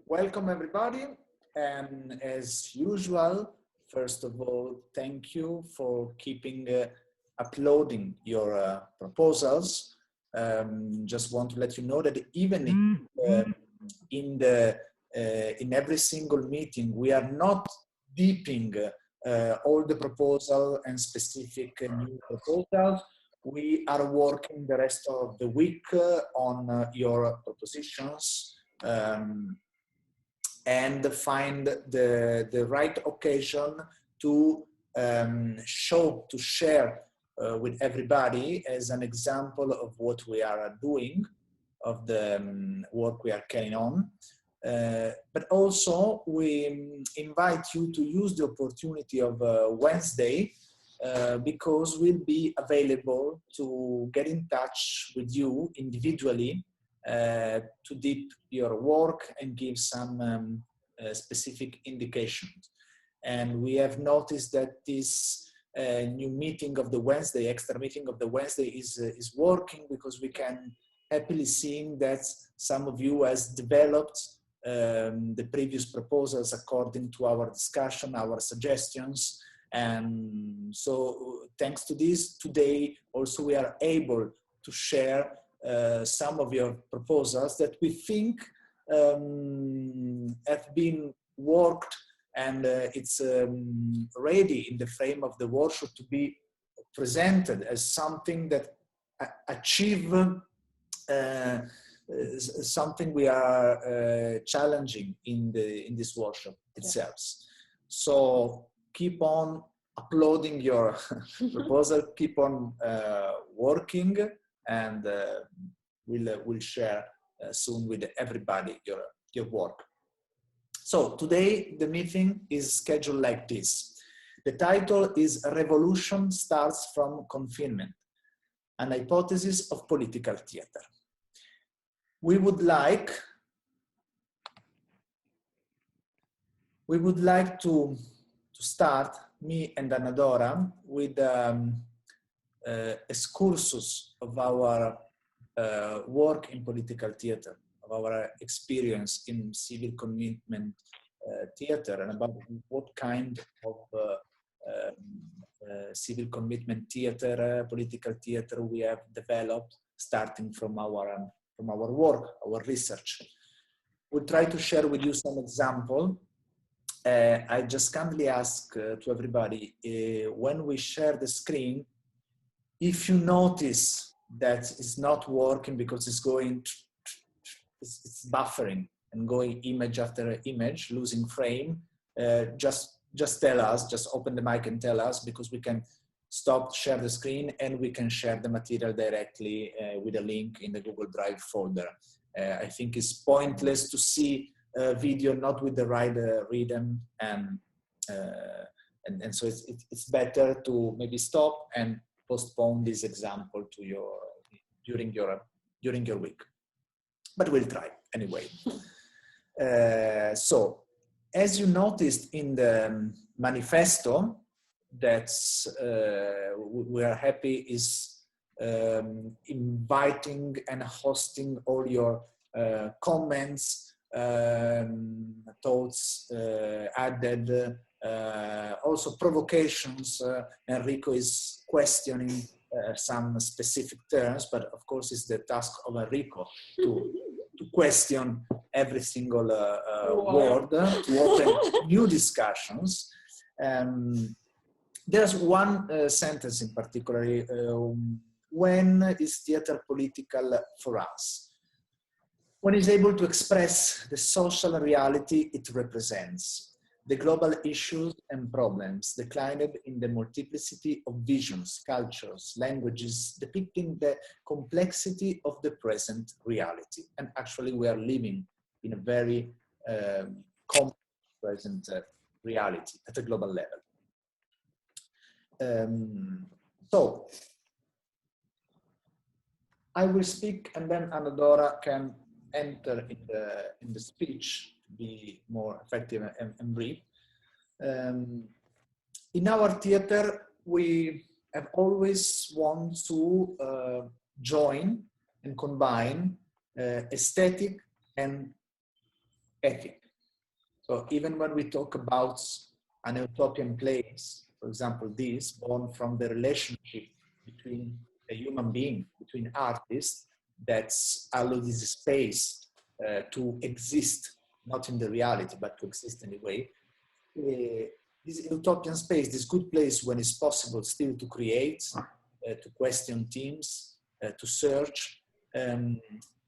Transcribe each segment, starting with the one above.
Welcome everybody, and as usual, first of all, thank you for keeping uploading your proposals. Just want to let you know that even in every single meeting, we are not deeping all the proposal and specific new proposals. We are working the rest of the week on your propositions. And find the right occasion to share with everybody as an example of what we are doing, of the work we are carrying on. But also we invite you to use the opportunity of Wednesday because we'll be available to get in touch with you individually to deep your work and give some specific indications. And we have noticed that this new meeting of the Wednesday, extra meeting of the Wednesday is working because we can happily seeing that some of you has developed the previous proposals according to our discussion, our suggestions. And so thanks to this, today also we are able to share some of your proposals that we think have been worked and it's ready in the frame of the workshop to be presented as something that achieve something we are challenging in this workshop itself. So keep on uploading your proposal, keep on working, and we'll share soon with everybody your work. So today the meeting is scheduled like this. The title is Revolution Starts from Confinement, an hypothesis of political theater. We would like to start, me and Anadora, with excursus of our work in political theater, of our experience in civil commitment theater, and about what kind of civil commitment theater, political theater we have developed, starting from our work, our research. We'll try to share with you some example. I just kindly ask to everybody, when we share the screen, if you notice that it's not working because it's buffering and going image after image, losing frame, just tell us, just open the mic and tell us, because we can stop, share the screen, and we can share the material directly with a link in the Google Drive folder. I think it's pointless to see video not with the right rhythm, and so it's better to maybe stop and postpone this example to during your week, but we'll try anyway. So as you noticed in the manifesto, that's we are happy is inviting and hosting all your comments, thoughts added, also provocations. Enrico is questioning some specific terms, but of course it's the task of Enrico to question every single word, to open new discussions. There's one sentence in particular, when is theater political for us? When it's able to express the social reality it represents, the global issues and problems declined in the multiplicity of visions, cultures, languages, depicting the complexity of the present reality. And actually we are living in a very complex present reality at a global level. So I will speak and then Anadora can enter in the speech to be more effective and brief. In our theater, we have always want to join and combine aesthetic and ethic. So even when we talk about an utopian place, for example, this born from the relationship between a human being, between artists, that's allow this space to exist, not in the reality, but to exist anyway. This utopian space, this good place when it's possible still to create, to question themes, to search,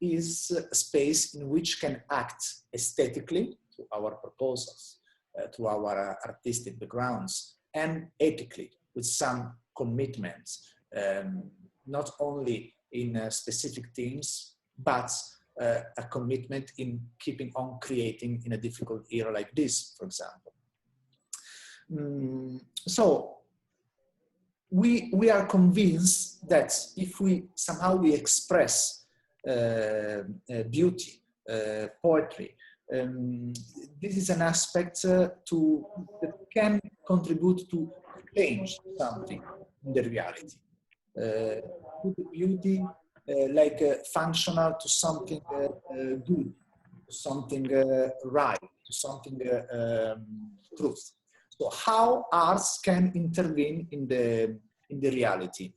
is a space in which can act aesthetically to our proposals, to our artistic backgrounds, and ethically with some commitments, not only in specific themes, but a commitment in keeping on creating in a difficult era like this, for example. So we are convinced that if somehow we express beauty, poetry, this is an aspect that can contribute to change something in the reality. Beauty like functional to something good, to something right, to something truth. So how arts can intervene in the reality?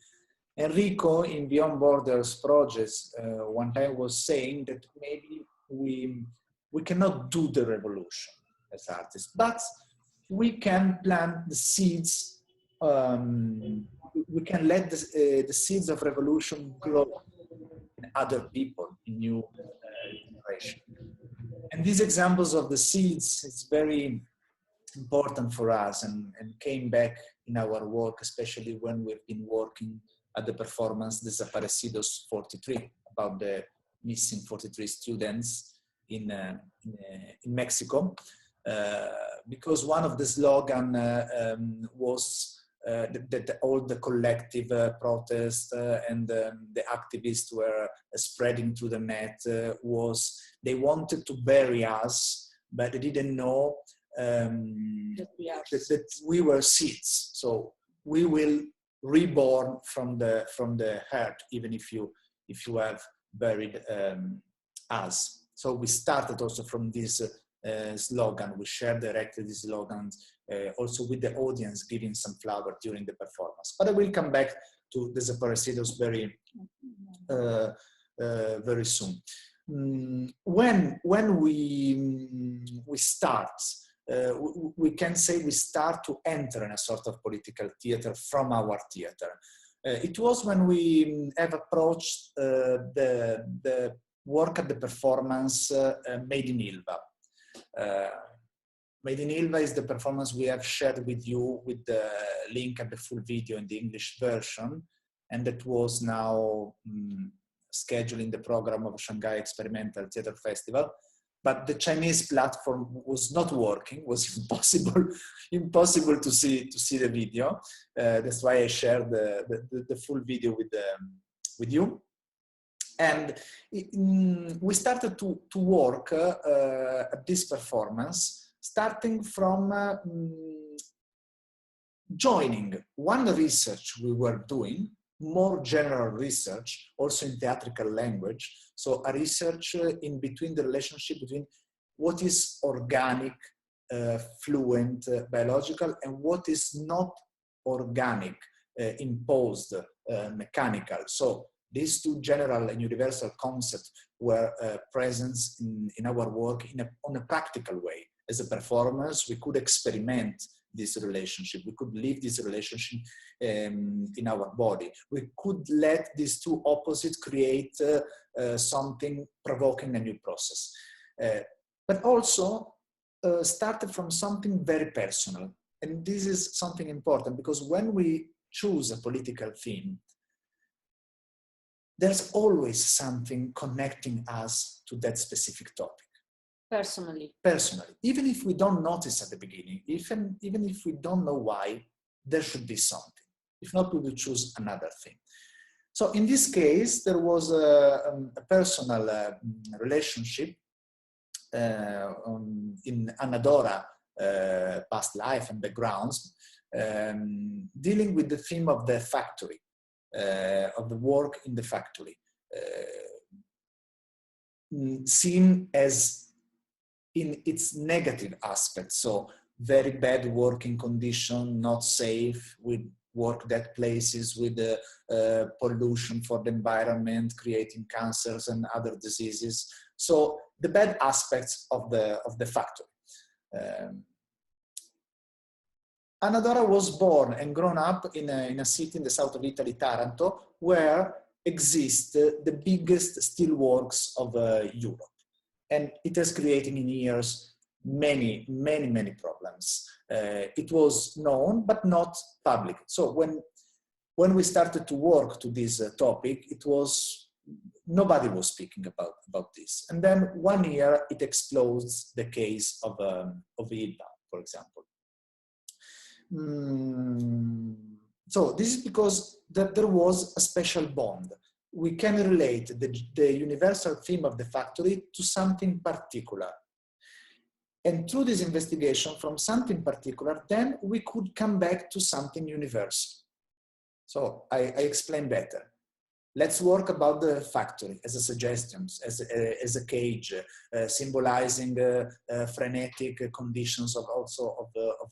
Enrico in Beyond Borders projects one time was saying that maybe we cannot do the revolution as artists, but we can plant the seeds. We can let the seeds of revolution grow in other people, in new generation. And these examples of the seeds, it's very important for us and came back in our work, especially when we've been working at the performance Desaparecidos 43, about the missing 43 students in Mexico, because one of the slogan was that all the collective protest and the activists were spreading through the net was they wanted to bury us, but they didn't know that we were seeds. So we will reborn from the earth, even if you have buried us. So we started also from this slogan. We shared directly these slogans also with the audience, giving some flower during the performance. But I will come back to Desaparecidos very soon. When we start, we can say we start to enter in a sort of political theater from our theater. It was when we have approached the work at the performance Made in Ilva. Made in Ilva is the performance we have shared with you with the link at the full video in the English version, and that was now scheduled in the program of Shanghai Experimental Theatre Festival. But the Chinese platform was not working, was impossible to see the video. That's why I shared the full video with you. And we started to work at this performance, starting from joining one research we were doing, more general research, also in theatrical language. So a research in between the relationship between what is organic, fluent, biological, and what is not organic, imposed, mechanical. So these two general and universal concepts were present in our work on a practical way. As a performers, we could experiment this relationship. We could live this relationship in our body. We could let these two opposites create something provoking a new process. But also started from something very personal. And this is something important because when we choose a political theme, there's always something connecting us to that specific topic. Personally, even if we don't notice at the beginning, even if we don't know why, there should be something. If not, we will choose another thing. So in this case, there was a personal relationship in Anadora past life and backgrounds, dealing with the theme of the factory, of the work in the factory, seen as in its negative aspects. So very bad working condition, not safe, with work dead places, with pollution for the environment, creating cancers and other diseases. So the bad aspects of the factory. Anadora was born and grown up in a city in the south of Italy, Taranto, where exist the biggest steelworks of Europe. And it has created in years many problems. It was known, but not public. So when we started to work to this topic, nobody was speaking about this. And then one year it explodes the case of Ilva, for example. So this is because there was a special bond. We can relate the universal theme of the factory to something particular. And through this investigation from something particular, then we could come back to something universal. So I explain better. Let's work about the factory as a suggestion, as a cage, symbolizing frenetic conditions of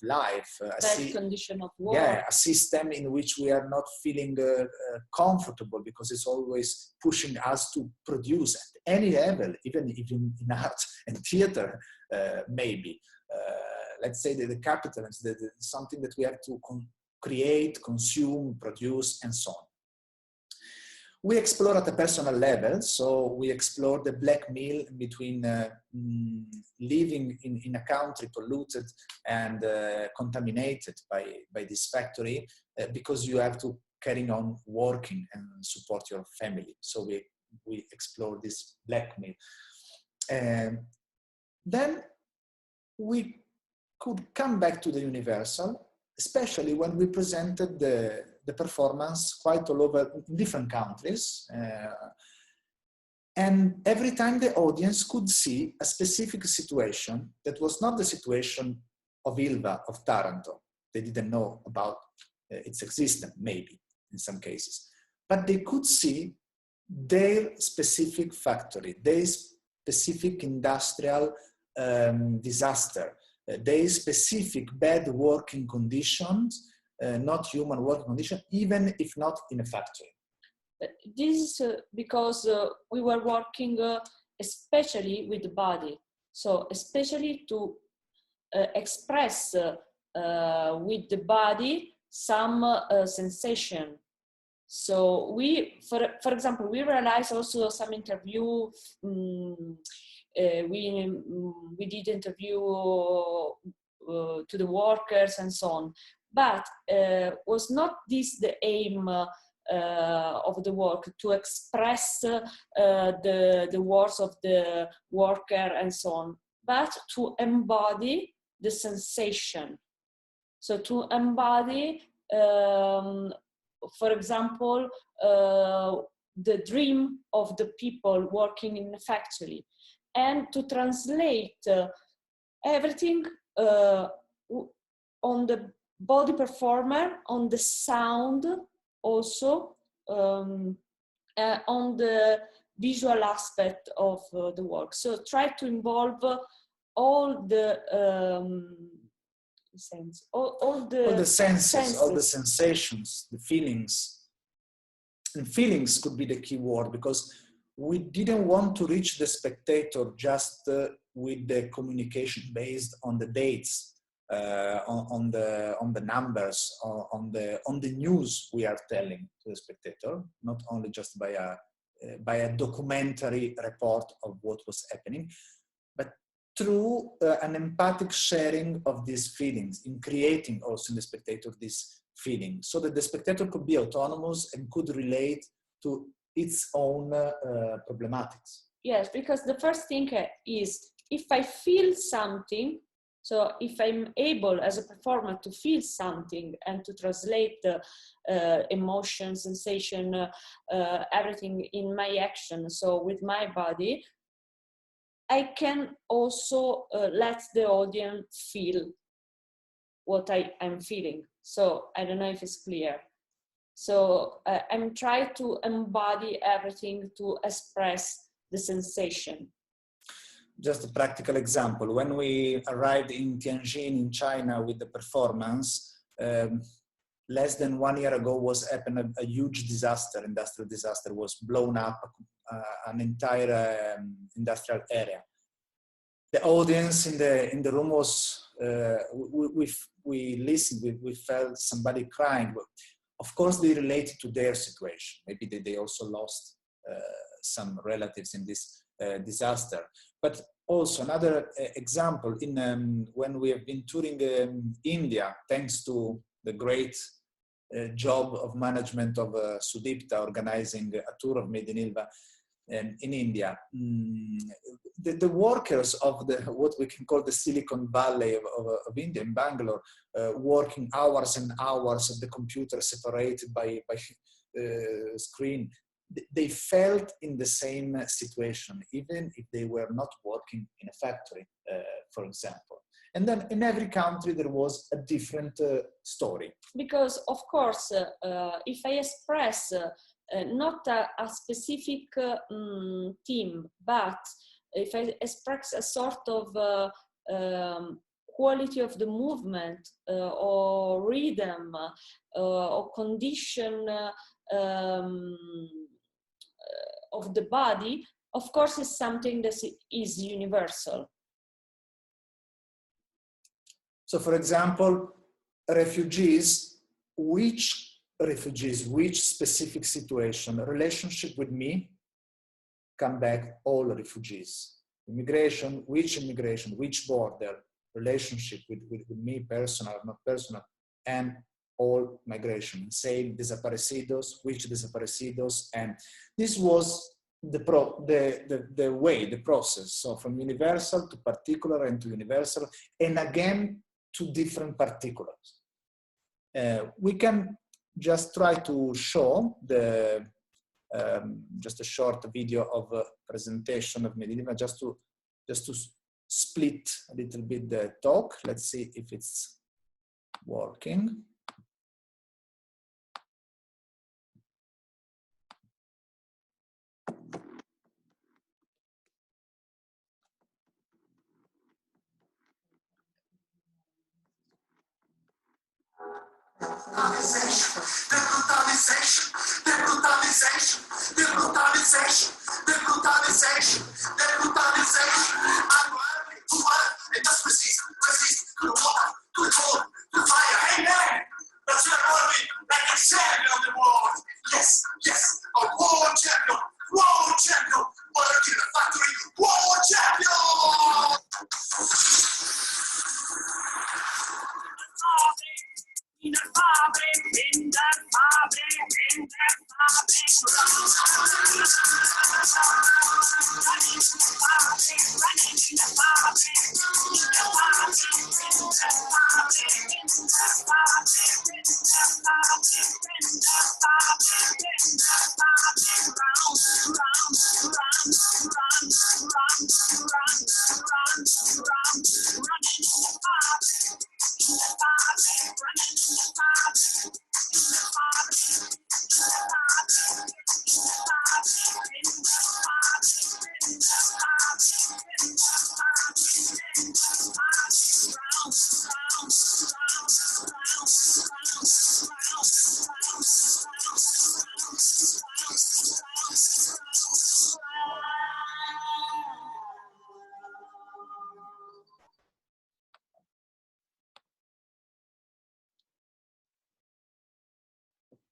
life. Bad condition of work. Yeah, a system in which we are not feeling comfortable because it's always pushing us to produce at any level, even in art and theater, maybe. Let's say that the capitalism, something that we have to create, consume, produce, and so on. We explore at a personal level, so we explore the blackmail between living in a country polluted and contaminated by this factory because you have to carry on working and support your family. So we explore this blackmail. Then we could come back to the universal, especially when we presented the performance quite all over in different countries. And every time the audience could see a specific situation that was not the situation of Ilva, of Taranto. They didn't know about its existence, maybe, in some cases. But they could see their specific factory, their specific industrial disaster, their specific bad working conditions, not human working condition, even if not in a factory. This is because we were working especially with the body. So especially to express with the body some sensation. So we, for example, we realized also some interview, we did interview to the workers and so on. But was not this the aim of the work, to express the words of the worker and so on, but to embody the sensation. So to embody, for example, the dream of the people working in the factory, and to translate everything on the body performer, on the sound also, on the visual aspect of the work. So try to involve all the all the senses, all the sensations, the feelings. And feelings could be the key word, because we didn't want to reach the spectator just with the communication based on the dates, on the numbers, on the news we are telling to the spectator, not only just by a documentary report of what was happening, but through an empathic sharing of these feelings, in creating also in the spectator this feeling, so that the spectator could be autonomous and could relate to its own problematics. Yes, because the first thing is, if I feel something, so if I'm able as a performer to feel something and to translate the emotion, sensation, everything in my action, so with my body, I can also let the audience feel what I'm feeling. So I don't know if it's clear. So I'm trying to embody everything to express the sensation. just a practical example. When we arrived in Tianjin in China with the performance, less than 1 year ago was happened a huge disaster, industrial disaster, was blown up an entire industrial area. The audience in the room was, we listened, we felt somebody crying. Of course, they related to their situation. Maybe they also lost some relatives in this disaster. But also another example, when we have been touring India, thanks to the great job of management of Sudipta organizing a tour of Made in Ilva in India. The workers of what we can call the Silicon Valley of India, in Bangalore, working hours and hours at the computer separated by screen, they felt in the same situation, even if they were not working in a factory, for example. And then in every country there was a different story. Because of course, if I express not a specific theme, but if I express a sort of quality of the movement or rhythm or condition of the body, of course it's something that is universal. So for example, refugees, which specific situation, relationship with me, come back, all refugees. Immigration, which border, relationship with me, personal, not personal, and all migration. Same desaparecidos, which desaparecidos, and this was the process. So from universal to particular and to universal, and again to different particulars. We can just try to show just a short video of a presentation of Made in Ilva, just to split a little bit the talk. Let's see if it's working.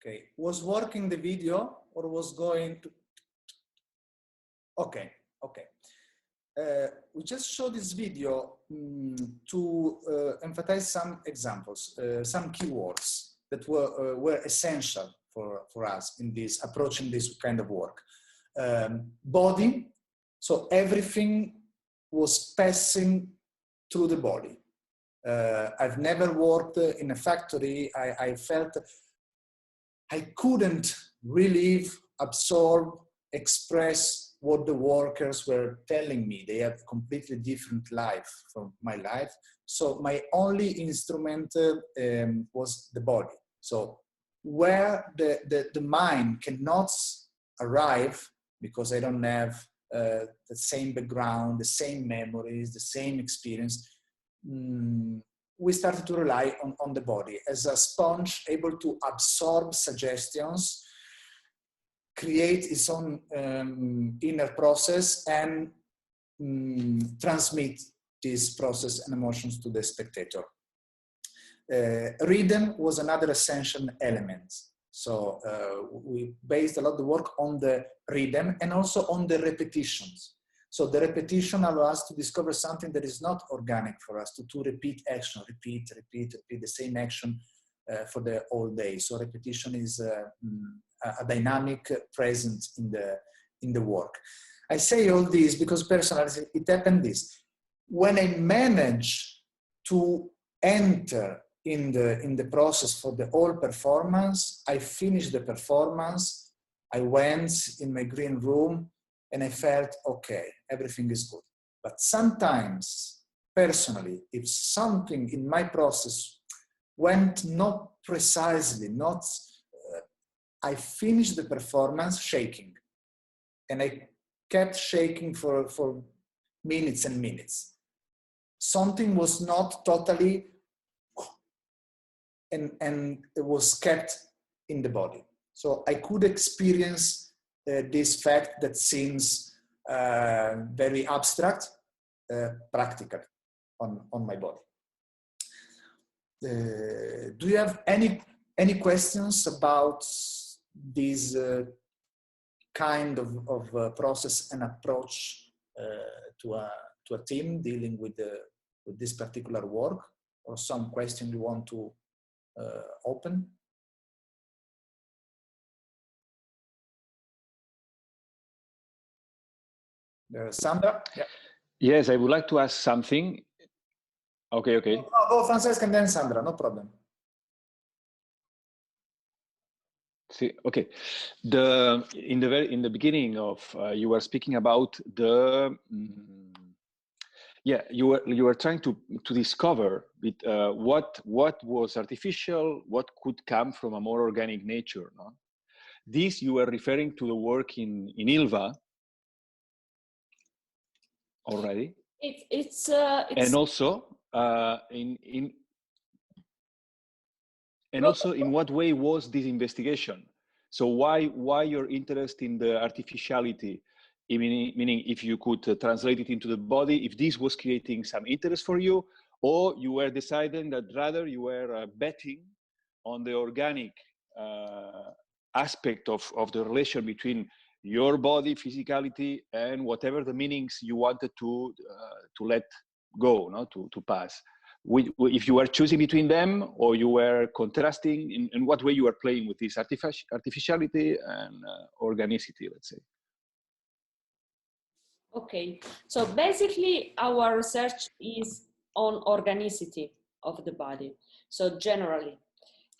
Okay, was working the video or was going to? Okay. We just showed this video to emphasize some examples, some keywords that were essential for us in this approaching this kind of work. Body, so everything was passing through the body. I've never worked in a factory. I felt I couldn't relieve, absorb, express what the workers were telling me. They had a completely different life from my life. So my only instrument was the body. So where the mind cannot arrive, because I don't have the same background, the same memories, the same experience, we started to rely on the body as a sponge able to absorb suggestions, create its own inner process, and transmit this process and emotions to the spectator. Rhythm was another essential element. So we based a lot of the work on the rhythm and also on the repetitions. So the repetition allows us to discover something that is not organic for us, to repeat action, repeat the same action for the whole day. So repetition is a dynamic present in the work. I say all this because personally it happened this. When I manage to enter in the process for the whole performance, I finished the performance, I went in my green room and I felt, okay, everything is good. But sometimes, personally, if something in my process went not precisely, I finished the performance shaking. And I kept shaking for minutes and minutes. Something was not totally, and it was kept in the body. So I could experience this fact that seems very abstract, practical on my body. Do you have any questions about this kind of process and approach to a team dealing with this particular work, or some question you want to open? Sandra? Yeah. Yes, I would like to ask something. Okay. No, go Francesca and then Sandra, no problem. See, okay. In the beginning of you were speaking about the you were trying to discover what was artificial, what could come from a more organic nature. No? This you were referring to the work in Ilva already. It's and also in what way was this investigation? So why your interest in the artificiality? Meaning if you could translate it into the body, if this was creating some interest for you, or you were deciding that rather you were betting on the organic aspect of the relation between your body, physicality, and whatever the meanings you wanted to let go, no, to pass. If you were choosing between them, or you were contrasting, in what way you were playing with this artificiality and organicity, let's say. Okay, so basically our research is on organicity of the body, so generally.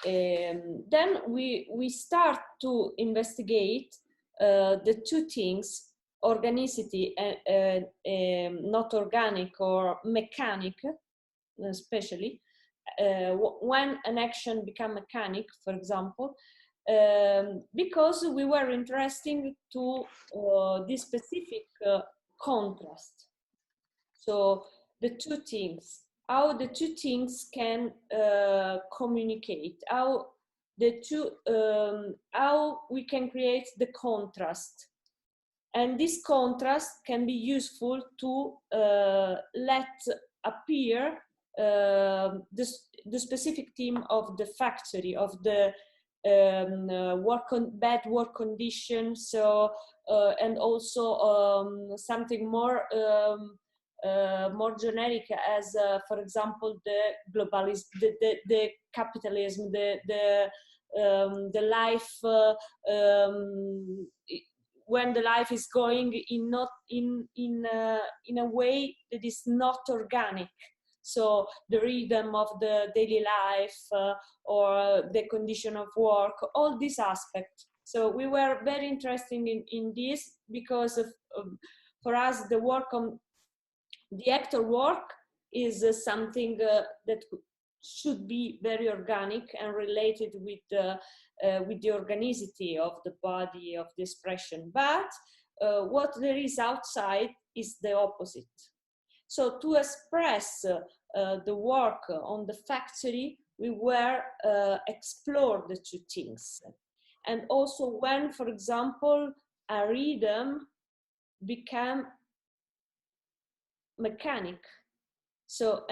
Then we start to investigate the two things, organicity and not organic or mechanic, especially when an action become mechanic, for example, because we were interested to this specific contrast. So the two things, how the two things can communicate, how we can create the contrast. And this contrast can be useful to let appear the specific theme of the factory, of the bad work conditions, so and also something more generic, as for example the the capitalism, the life when the life is going in a way that is not organic. So the rhythm of the daily life or the condition of work, all these aspects. So we were very interested in this because for us the work on the actor work is something that should be very organic and related with the organicity of the body, of the expression. But what there is outside is the opposite. So to express the work on the factory, we were explore the two things. And also when, for example, a rhythm became mechanic. So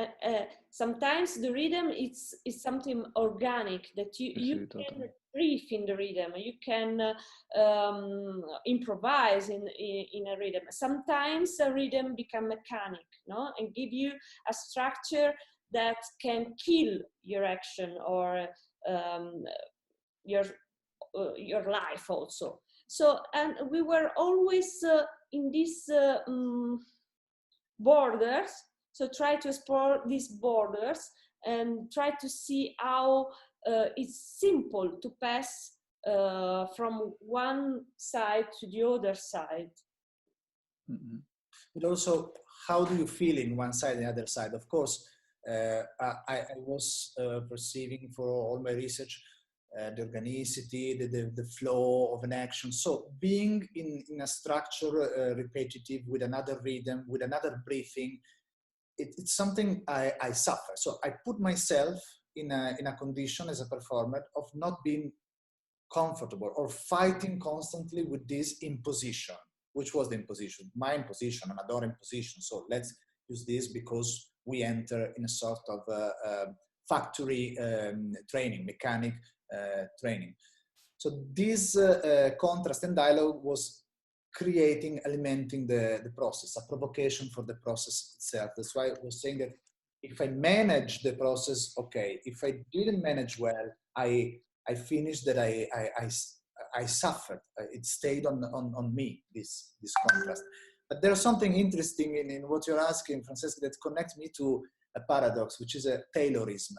sometimes the rhythm is something organic that you can breathe in the rhythm. You can improvise in a rhythm. Sometimes a rhythm become mechanic, no, and give you a structure that can kill your action or your life also. So, and we were always in these borders. So try to explore these borders and try to see how it's simple to pass from one side to the other side. Mm-hmm. But also, how do you feel in one side and the other side? Of course, I was perceiving for all my research the organicity, the flow of an action. So being in a structure repetitive with another rhythm, with another breathing, it's something I suffer. So I put myself in a condition as a performer of not being comfortable or fighting constantly with this imposition. Which was the imposition? My imposition, an Adore imposition. So let's use this because we enter in a sort of factory training, mechanic training. So this contrast and dialogue was creating, alimenting the process, a provocation for the process itself. That's why I was saying that if I manage the process, okay. If I didn't manage well, I finished that I suffered. It stayed on me, this contrast. But there's something interesting in what you're asking, Francesca, that connects me to a paradox, which is a Taylorism,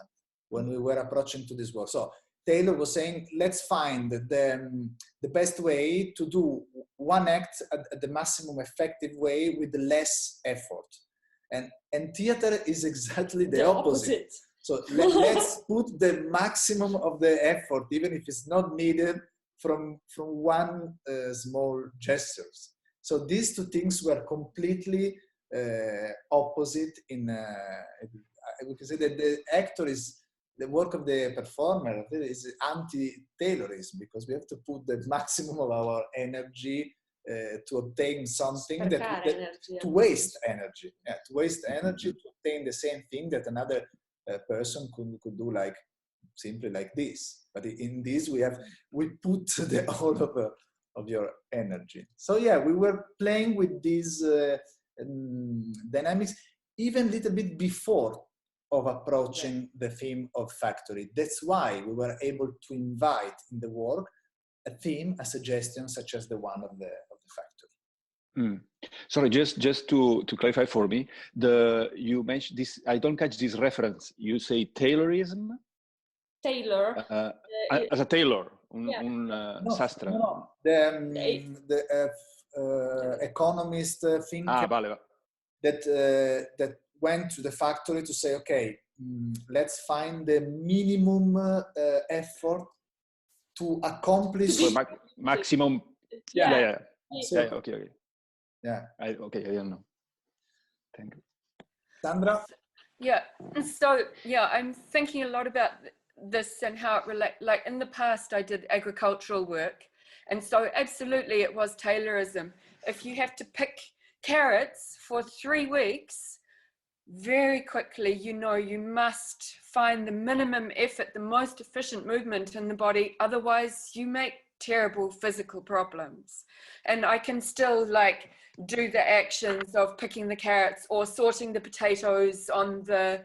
when we were approaching to this work. So Taylor was saying, let's find the best way to do one act at the maximum effective way with less effort. And theater is exactly the opposite. So let's put the maximum of the effort, even if it's not needed, from one small gestures. So these two things were completely opposite in, we can say that the actor is, the work of the performer is anti-Taylorism, because we have to put the maximum of our energy to obtain something to waste energy. Yeah, to waste energy to obtain the same thing that another person could do, like simply like this. But in this we put the all of your energy. So yeah, we were playing with these dynamics even a little bit before of approaching the theme of factory. That's why we were able to invite in the work a theme, a suggestion such as the one of the factory. Mm. Sorry, just to clarify for me, you mentioned this. I don't catch this reference. You say Taylorism. Taylor as a tailor, sastra. No. The economist thinker vale. that went to the factory to say, okay, let's find the minimum effort to accomplish maximum. Yeah. Okay. Yeah. I don't know. Thank you. Sandra? Yeah. So yeah, I'm thinking a lot about this and how it relates. Like in the past, I did agricultural work, and so absolutely it was Taylorism. If you have to pick carrots for 3 weeks, very quickly, you must find the minimum effort, the most efficient movement in the body. Otherwise, you make terrible physical problems. And I can still do the actions of picking the carrots or sorting the potatoes on the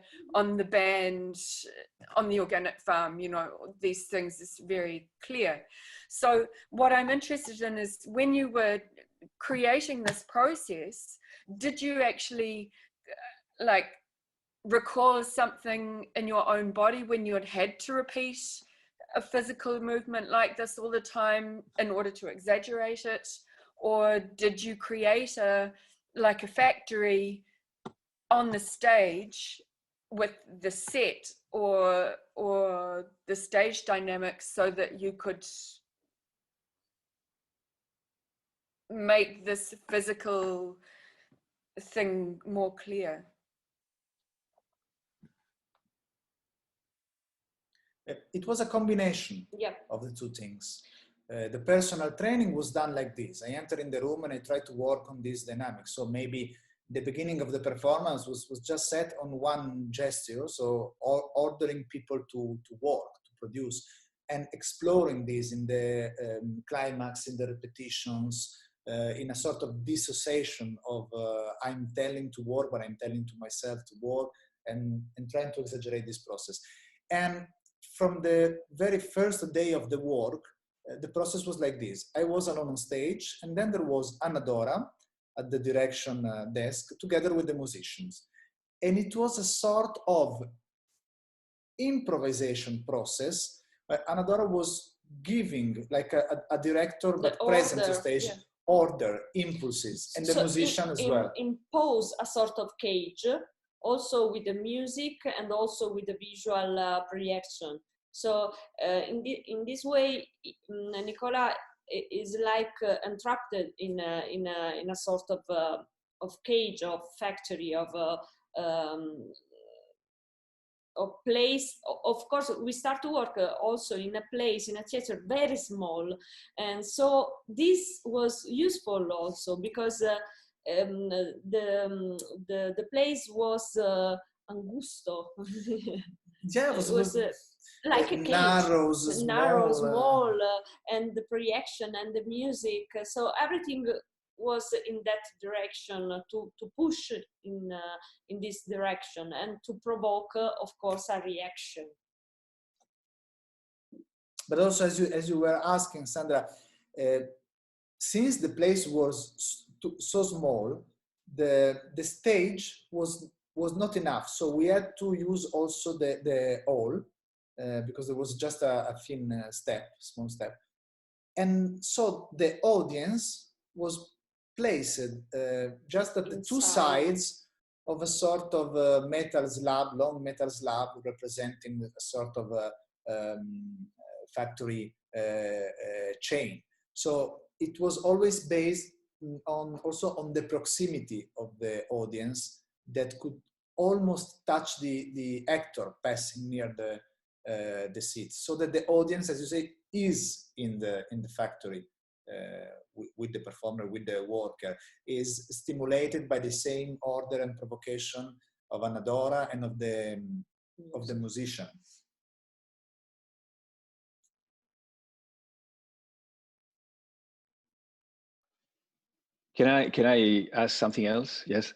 band on the organic farm. These things is very clear. So what I'm interested in is, when you were creating this process, did you actually recall something in your own body when you had to repeat a physical movement like this all the time in order to exaggerate it? Or did you create a factory on the stage with the set or the stage dynamics so that you could make this physical thing more clear? It was a combination of the two things. The personal training was done like this. I entered in the room and I tried to work on this dynamic. So maybe the beginning of the performance was just set on one gesture. So ordering people to work, to produce, and exploring this in the climax, in the repetitions, in a sort of dissociation of I'm telling to work, but I'm telling to myself to work, and trying to exaggerate this process. And from the very first day of the work, the process was like this. I was alone on stage, and then there was Anna-Dora at the direction desk together with the musicians. And it was a sort of improvisation process. Anna-Dora was giving, like a director, but present on stage, order, impulses, and the musician as well. Impose a sort of cage, also with the music and also with the visual projection. So in this way, Nicola is like entrapped in a sort of cage, of factory, of place. Of course, we start to work also in a place, in a theater, very small, and so this was useful also because the place was angusto. Yeah, it was like a cage, narrow, small, and the projection and the music. So everything was in that direction, to push in this direction and to provoke, of course, a reaction. But also, as you were asking, Sandra, since the place was so small, the stage was not enough. So we had to use also the hall, because there was just a thin small step. And so the audience was placed just at the two sides of a sort of metal slab, long metal slab, representing a sort of factory chain. So it was always based also on the proximity of the audience that could almost touch the actor passing near the seat, so that the audience, as you say, is in the factory with the performer, with the worker, is stimulated by the same order and provocation of Anna-Dora and of the musician. Can I ask something else? Yes.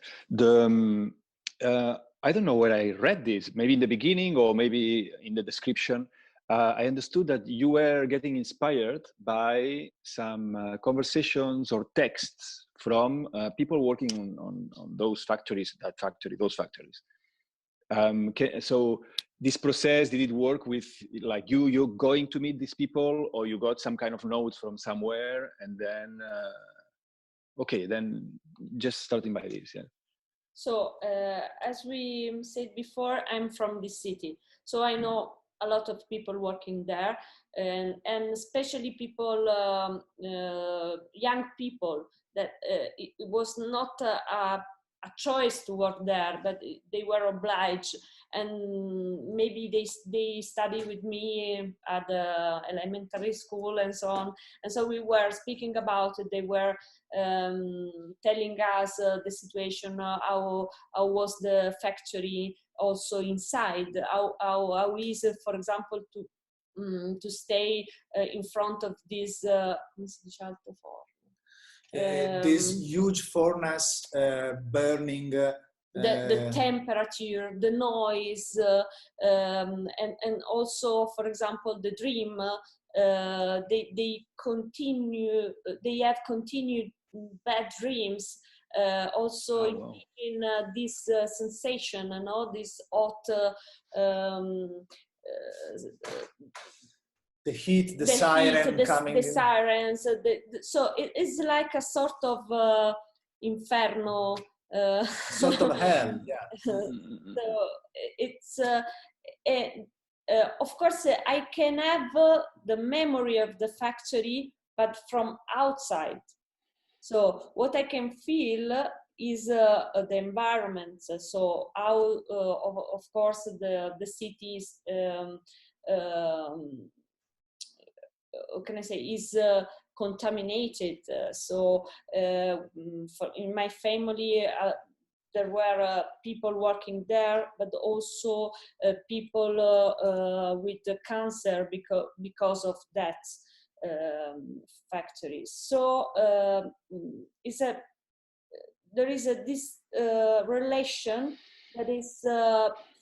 I don't know where I read this, maybe in the beginning or maybe in the description. I understood that you were getting inspired by some conversations or texts from people working on those factories, those factories. So this process, did it work with like you're going to meet these people, or you got some kind of notes from somewhere and then, okay, then just starting by this, yeah. So as we said before, I'm from this city, so I know a lot of people working there, and especially people, young people, that it was not a choice to work there, but they were obliged, and maybe they study with me at the elementary school and so on, and so we were speaking about it. They were telling us the situation, how was the factory also inside, how is it, for example, to stay in front of this this huge furnace burning, the temperature, the noise, and also, for example, the dream. They have continued bad dreams, also in this sensation and all this hot, the heat, the siren coming, the sirens. So it is like a sort of inferno, sort of hell, yeah. So it's of course I can have the memory of the factory, but from outside. So what I can feel is the environment. So how, of course, the cities, how can I say, is contaminated. In my family, there were people working there, but also people with cancer because of that factories. So there is this relation that is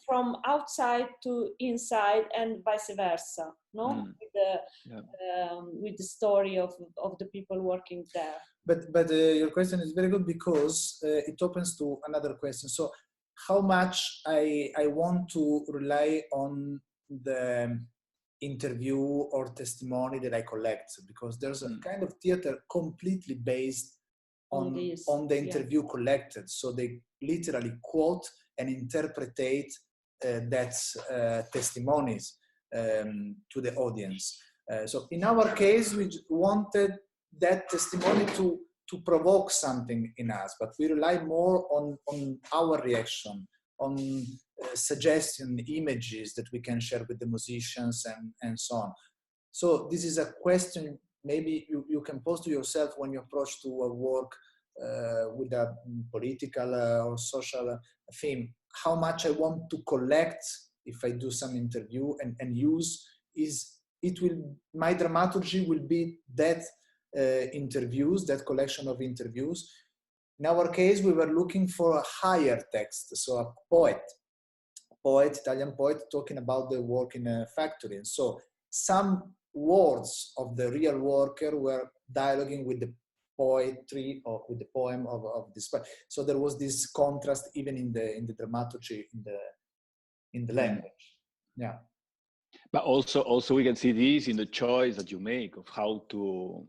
from outside to inside and vice versa, no? With the story of the people working there. But your question is very good because it opens to another question. So how much I want to rely on the interview or testimony that I collect, because there's a kind of theater completely based on the interview collected. So they literally quote and interpretate that testimonies to the audience. So in our case, we wanted that testimony to provoke something in us, but we rely more on our reaction, on suggestion, images that we can share with the musicians and so on. So this is a question maybe you can pose to yourself when you approach to a work with a political or social theme. How much I want to collect if I do some interview and use my dramaturgy will be that interviews, that collection of interviews. In our case, we were looking for a higher text, so a poet, Italian poet, talking about the work in a factory. And so some words of the real worker were dialoguing with the poetry or with the poem of this. So there was this contrast even in the dramaturgy, in the language. Yeah. But also we can see this in the choice that you make of how to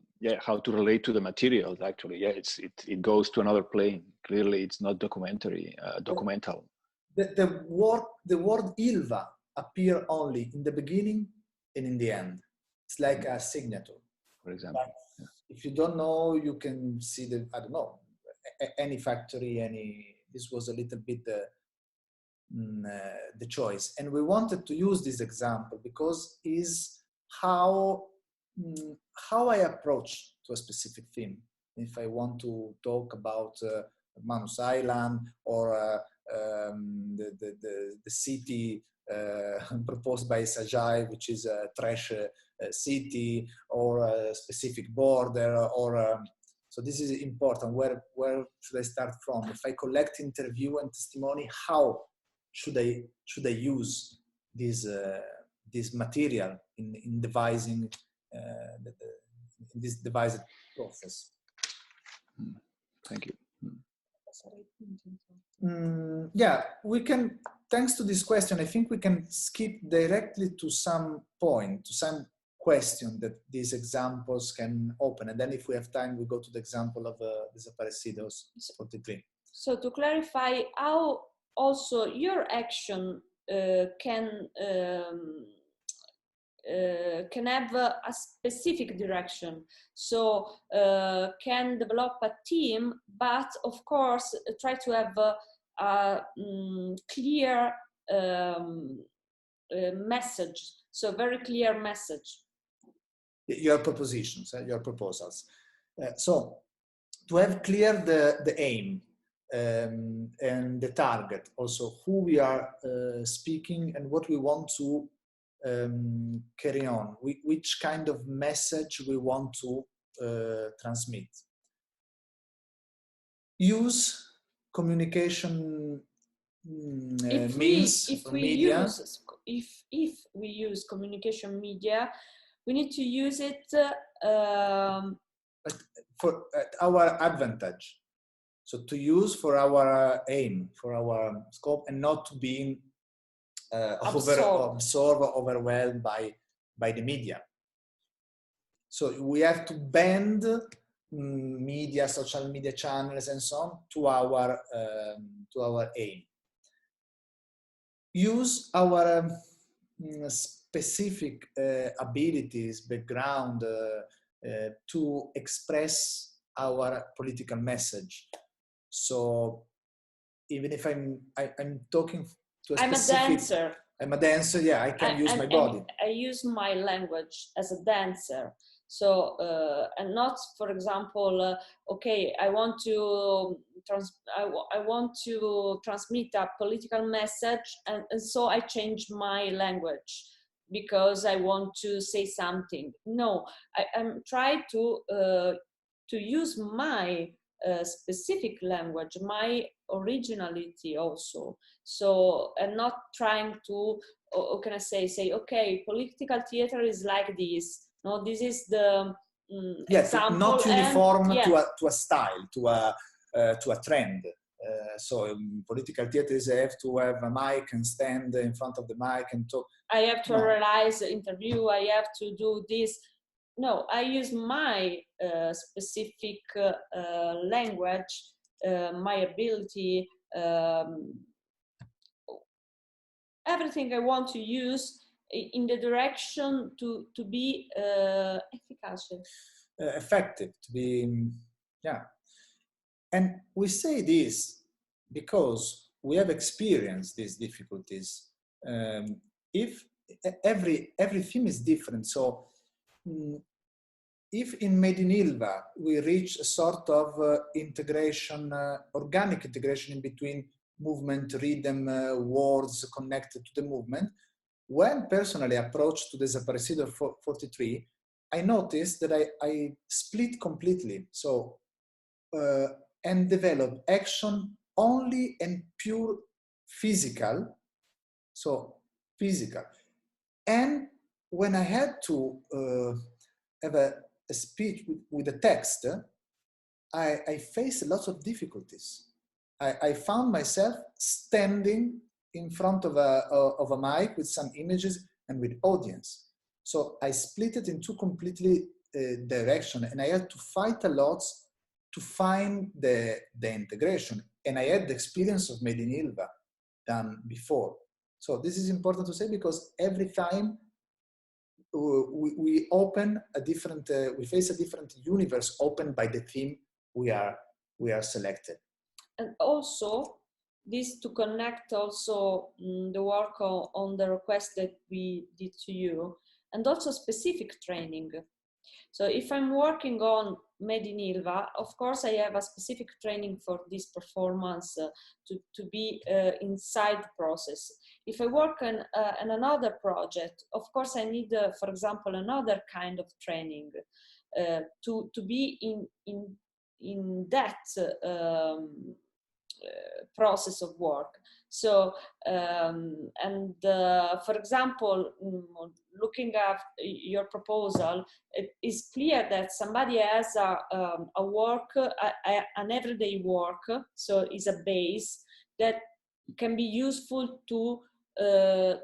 relate to the materials. Actually, it goes to another plane. Clearly, it's not documental. The word Ilva appear only in the beginning and in the end. It's like a signature, for example. But if you don't know, you can see I don't know, any factory, this was a little bit the choice. And we wanted to use this example because is how I approach to a specific theme. If I want to talk about Manus Island or the city proposed by Sajai, which is a trash city, or a specific border, or so this is important. Where should I start from? If I collect interview and testimony, how should I use this material in devising this devised process? Thank you. Yeah, we can, thanks to this question, I think we can skip directly to some point, to some question that these examples can open. And then if we have time, we go to the example of Desaparecidos 43. So to clarify, how also your action can have a specific direction. So can develop a team, but of course try to have a clear message. So very clear message. Your propositions, your proposals. So to have clear the aim and the target, also who we are speaking and what we want to carry on, which kind of message we want to transmit. Use communication means, if we use communication media, we need to use it for our advantage. So to use for our aim, for our scope, and not to be absorbed or overwhelmed by the media. So we have to bend media, social media channels, and so on to our aim. Use our specific abilities, background to express our political message. So even if I'm talking to a specific... I'm a dancer. I'm a dancer, yeah, I can use my body. I use my language as a dancer. So, and not, for example, okay, I want to transmit a political message, and so I change my language because I want to say something. No, I'm trying to use my specific language, my originality also. So, and not trying to, how can I say, okay, political theater is like this. No, this is the example. Not uniform to a style, to a trend. So political theaters have to have a mic and stand in front of the mic and talk. I have to realize the interview. I have to do this. No, I use my specific language, my ability, everything I want to use in the direction to be effective, to be, yeah. And we say this because we have experienced these difficulties. If every theme is different, so if in Made in Ilva we reach a sort of integration, organic integration in between movement, rhythm, words connected to the movement, when personally approached to Desaparecido 43, I noticed that I split completely. So, and develop action only and pure physical, so physical. And when I had to have a speech with a text, I faced a lot of difficulties. I found myself standing in front of a mic with some images and with audience. So I split it in two completely directions, and I had to fight a lot to find the integration. And I had the experience of Made in Ilva done before. So this is important to say, because every time we open a different, we face a different universe opened by the theme we are selected. And also, this to connect also the work on the request that we did to you, and also specific training. So if I'm working on Made in Ilva, of course I have a specific training for this performance to be inside the process. If I work on another project, of course I need, for example, another kind of training to be in that process of work. So, for example, looking at your proposal, it is clear that somebody has a work, an everyday work, so is a base that can be useful to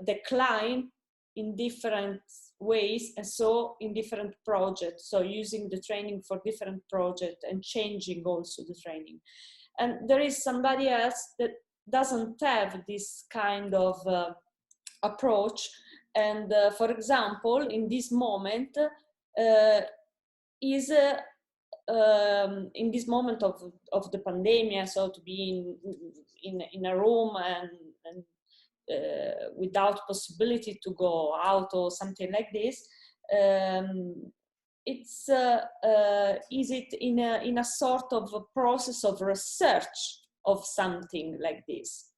decline in different ways, and so in different projects. So using the training for different projects and changing also the training. And there is somebody else that doesn't have this kind of approach. And for example, in this moment, is in this moment of the pandemic, so to be in a room and without possibility to go out or something like this, it's is it in a sort of a process of research of something like this.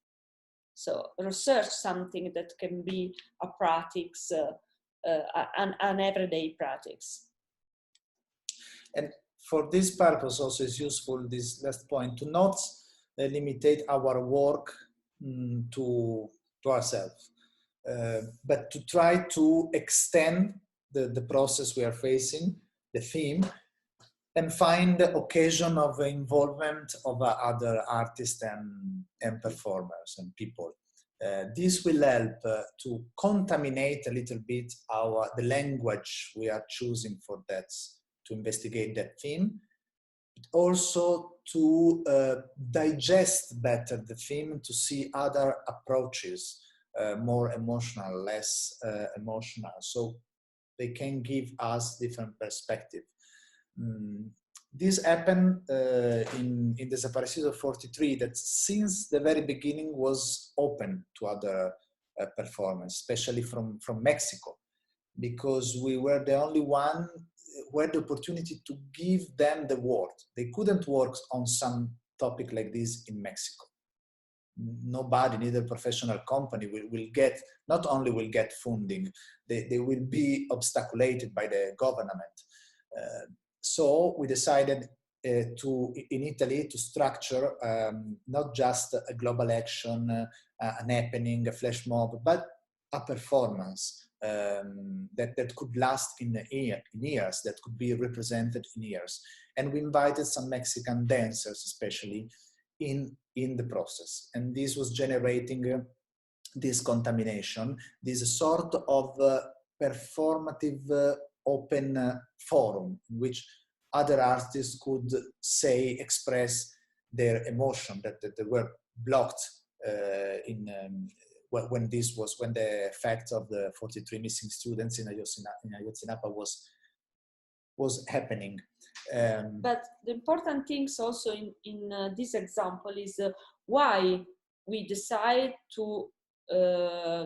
So research something that can be a practice, an everyday practice. And for this purpose also is useful, this last point, to not limitate our work to ourselves, but to try to extend the process we are facing, the theme, and find the occasion of involvement of other artists and performers and people. This will help to contaminate a little bit the language we are choosing for that, to investigate that theme, but also to digest better the theme, to see other approaches, more emotional, less emotional. So they can give us different perspective. this happened in Desaparecido 43, that since the very beginning was open to other performers, especially from Mexico, because we were the only one who had the opportunity to give them the word. They couldn't work on some topic like this in Mexico. Nobody, neither professional company will get, not only will get funding, they will be obstaculated by the government. So we decided in Italy to structure not just a global action, an happening, a flash mob, but a performance that could last in years, that could be represented in years. And we invited some Mexican dancers, especially in the process. And this was generating this contamination, this sort of performative open forum in which other artists could express their emotion that they were blocked when the fact of the 43 missing students in Ayotzinapa was happening. But the important things also in this example is why we decide to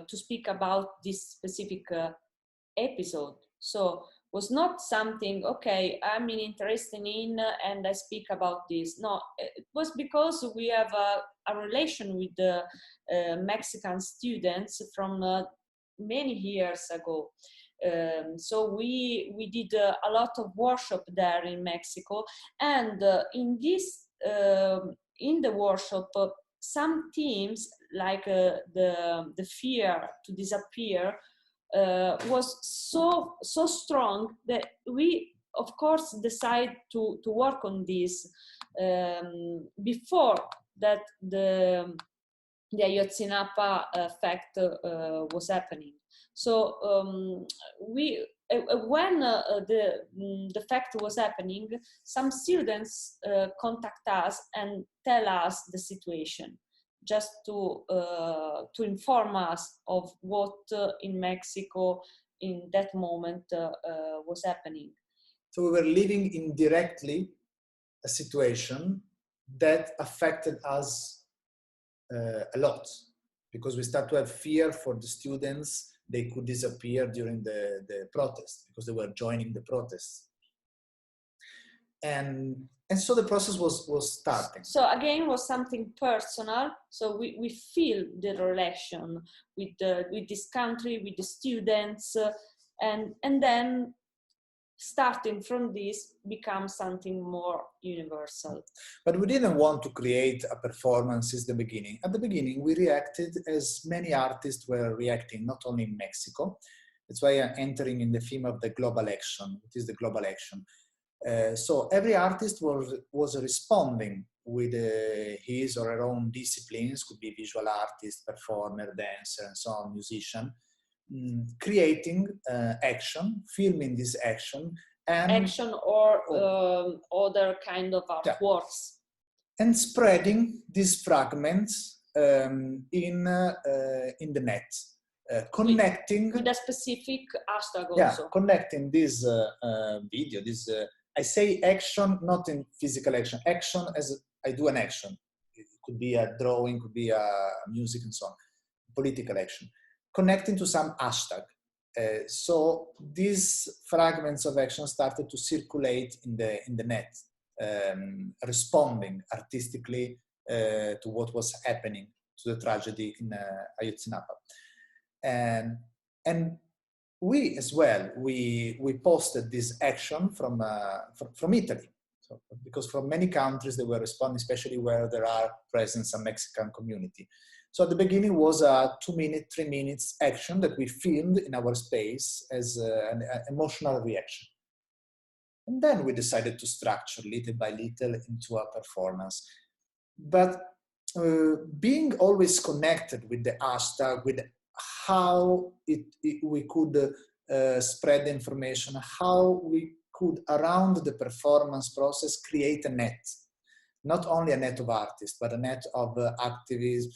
speak about this specific episode. So was not something, okay, I'm interested in and I speak about this. No, it was because we have a relation with the Mexican students from many years ago. So we did a lot of workshop there in Mexico, and in the workshop, some teams like the fear to disappear was so strong that we of course decide to work on this before that the Ayotzinapa fact was happening. So when the fact was happening, some students contact us and tell us the situation, just to inform us of what in Mexico in that moment was happening. So we were living indirectly a situation that affected us a lot, because we start to have fear for the students. They could disappear during the protest because they were joining the protests. And so the process was starting. So again, was something personal. So we feel the relation with this country, with the students, and then starting from this becomes something more universal. But we didn't want to create a performance since the beginning. At the beginning, we reacted as many artists were reacting, not only in Mexico. That's why I'm entering in the theme of the global action. What is the global action? So every artist was responding with his or her own disciplines, could be visual artist, performer, dancer, and so on, musician, creating action, filming this action, and action or other kind of artworks, and spreading these fragments in the net, connecting with a specific hashtag also. Yeah, connecting this video, this I say action, not in physical action. Action as I do an action. It could be a drawing, could be a music and so on. Political action. Connecting to some hashtag. So these fragments of action started to circulate in the net, responding artistically to what was happening, to the tragedy in Ayotzinapa. And we as well, we posted this action from Italy. So, because from many countries they were responding, especially where there are present some Mexican community. So at the beginning was a 2-minute, 3 minutes action that we filmed in our space as an emotional reaction. And then we decided to structure little by little into a performance. But being always connected with the hashtag, with how we could spread the information, how we could, around the performance process, create a net. Not only a net of artists, but a net of activists,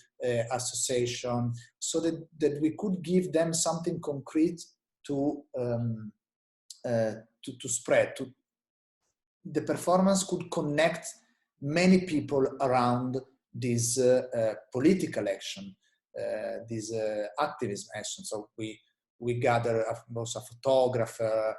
association, so that we could give them something concrete to spread, the performance could connect many people around this political action, this activism action. So we gather also a photographer,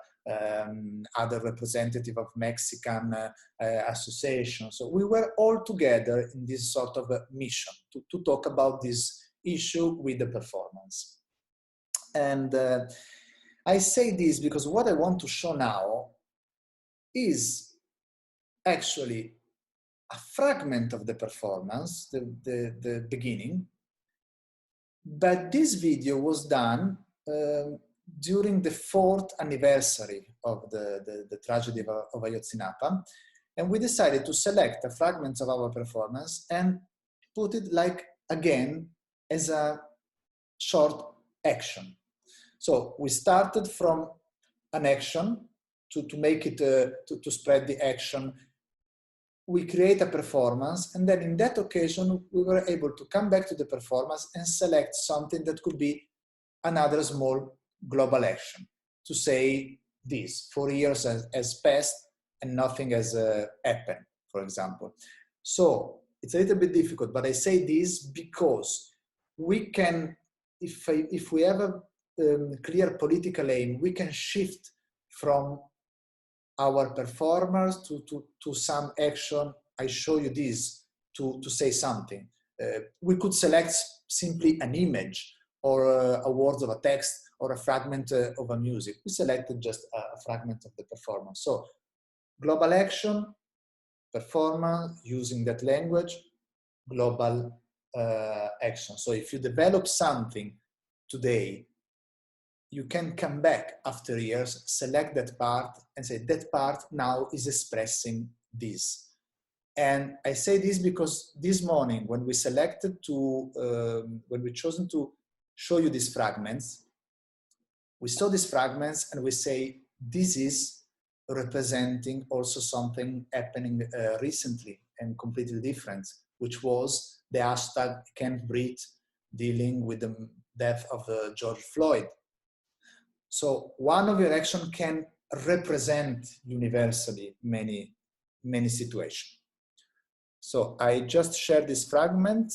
other representative of Mexican association. So we were all together in this sort of a mission to talk about this issue with the performance. And I say this because what I want to show now is actually a fragment of the performance, the beginning, but this video was done during the 4th anniversary of the tragedy of Ayotzinapa, and we decided to select a fragment of our performance and put it like again as a short action. So we started from an action to make it, to spread the action. We create a performance, and then in that occasion, we were able to come back to the performance and select something that could be another small global action. To say this, 4 years has passed and nothing has happened, for example. So it's a little bit difficult, but I say this because we can, if we have a clear political aim, we can shift from our performers to some action. I show you this to say something. We could select simply an image or a words of a text or a fragment of a music. We selected just a fragment of the performance. So global action, performance, using that language, global action. So if you develop something today, you can come back after years, select that part and say that part now is expressing this. And I say this because this morning when we selected when we chosen to show you these fragments, we saw these fragments and we say this is representing also something happening recently and completely different, which was the hashtag Can't Breathe, dealing with the death of George Floyd. So one of your actions can represent universally many, many situations. So I just shared this fragment.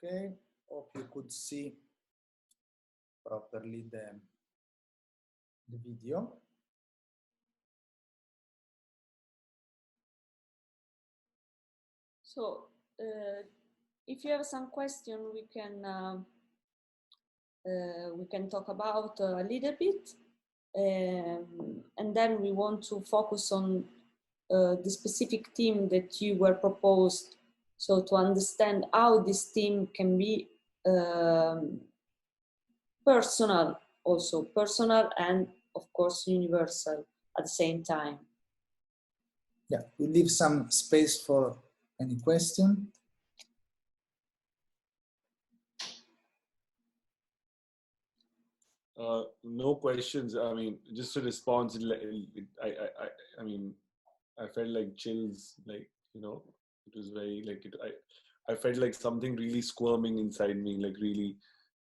Okay, hope you could see properly the video. So if you have some question, we can talk about a little bit, and then we want to focus on the specific theme that you were proposed, so to understand how this theme can be personal, also personal and of course universal at the same time. Yeah, we leave some space for any question. No questions. I mean, just a response. I mean, I felt like chills. Like, you know, it was very like it. I felt like something really squirming inside me. Like really,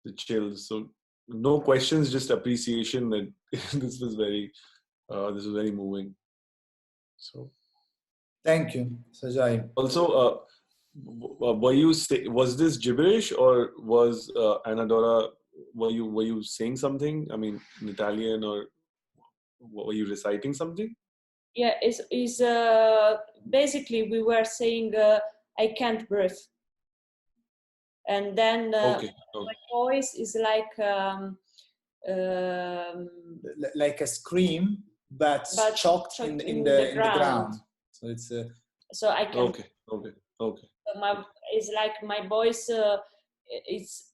the chills. So no questions, just appreciation that this was very moving. So Thank you, Sajai. also, was this gibberish or was Anadora? Were you saying something? I mean, in Italian, or were you reciting something? Yeah, is basically we were saying I can't breathe, and then Okay. my voice is like like a scream, but choked in the ground. So it's so I can. Okay. So it's like my voice. It's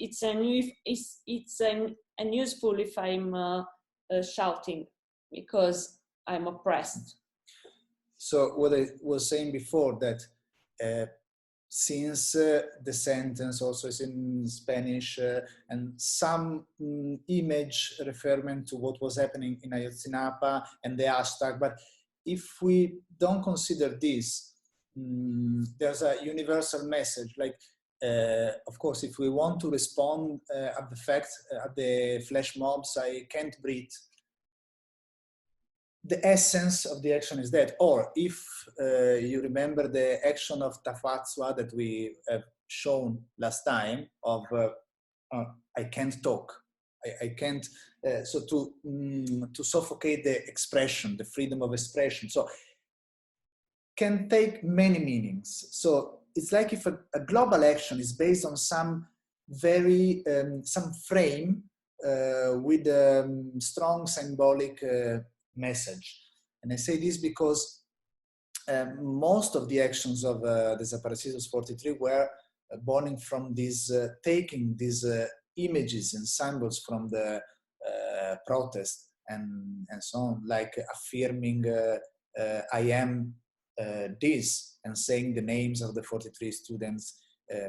unuseful if I'm shouting because I'm oppressed. So what I was saying before, that since the sentence also is in Spanish and some image referring to what was happening in Ayotzinapa and the hashtag, but if we don't consider this, there's a universal message. Like, of course, if we want to respond at the fact, at the flash mobs, I can't breathe, the essence of the action is that. Or if you remember the action of Tafatsua that we have shown last time of I can't talk, I can't, so to suffocate the expression, the freedom of expression. So can take many meanings. So it's like if a global action is based on some very, some frame with strong symbolic message. And I say this because most of the actions of Desaparecidos 43 were born from this, taking these images and symbols from the protest and so on, like affirming I am this and saying the names of the 43 students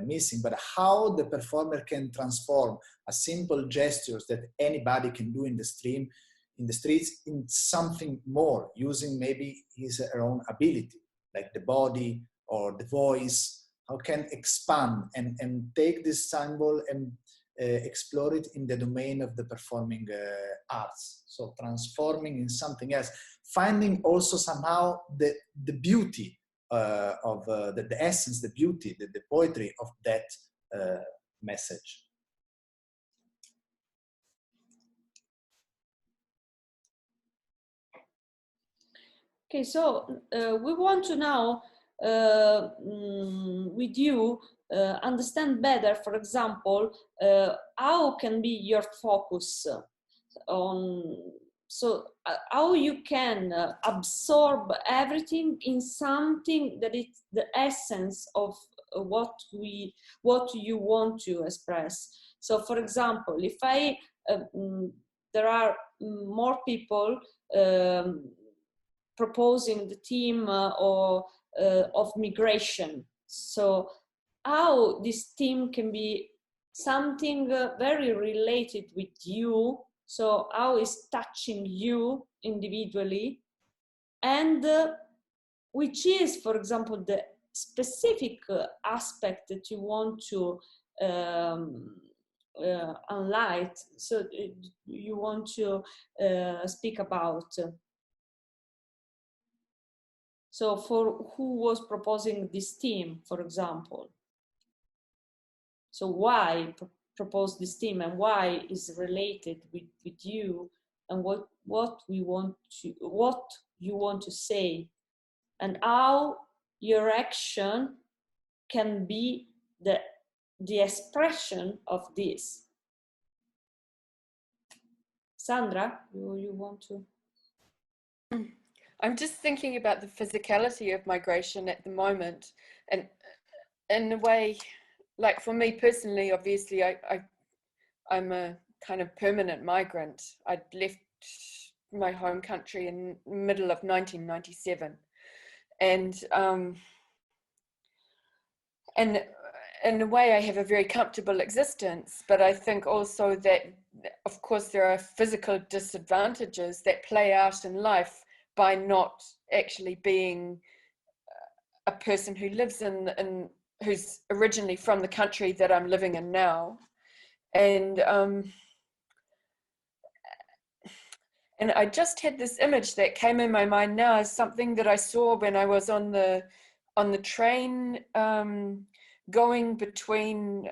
missing, but how the performer can transform a simple gestures that anybody can do in the streets in something more, using maybe his or her own ability, like the body or the voice, how can expand and take this symbol and explore it in the domain of the performing arts. So transforming in something else, finding also somehow the beauty of the essence, the beauty, the poetry of that message. Okay, so we want to now with you understand better, for example, how can be your focus on, so how you can absorb everything in something that is the essence of what you want to express. So for example, if there are more people proposing the theme of migration, so how this theme can be something very related with you, so how is touching you individually, and which is, for example, the specific aspect that you want to unlight, so you want to speak about. So for who was proposing this theme, for example? So why propose this theme, and why is related with you, and what you want to say, and how your action can be the expression of this. Sandra, you want to? I'm just thinking about the physicality of migration at the moment, and in a way, like for me personally, obviously, I'm a kind of permanent migrant. I'd left my home country in the middle of 1997, and in a way I have a very comfortable existence, but I think also that, of course, there are physical disadvantages that play out in life by not actually being a person who lives in who's originally from the country that I'm living in now. And I just had this image that came in my mind now as something that I saw when I was on the train going between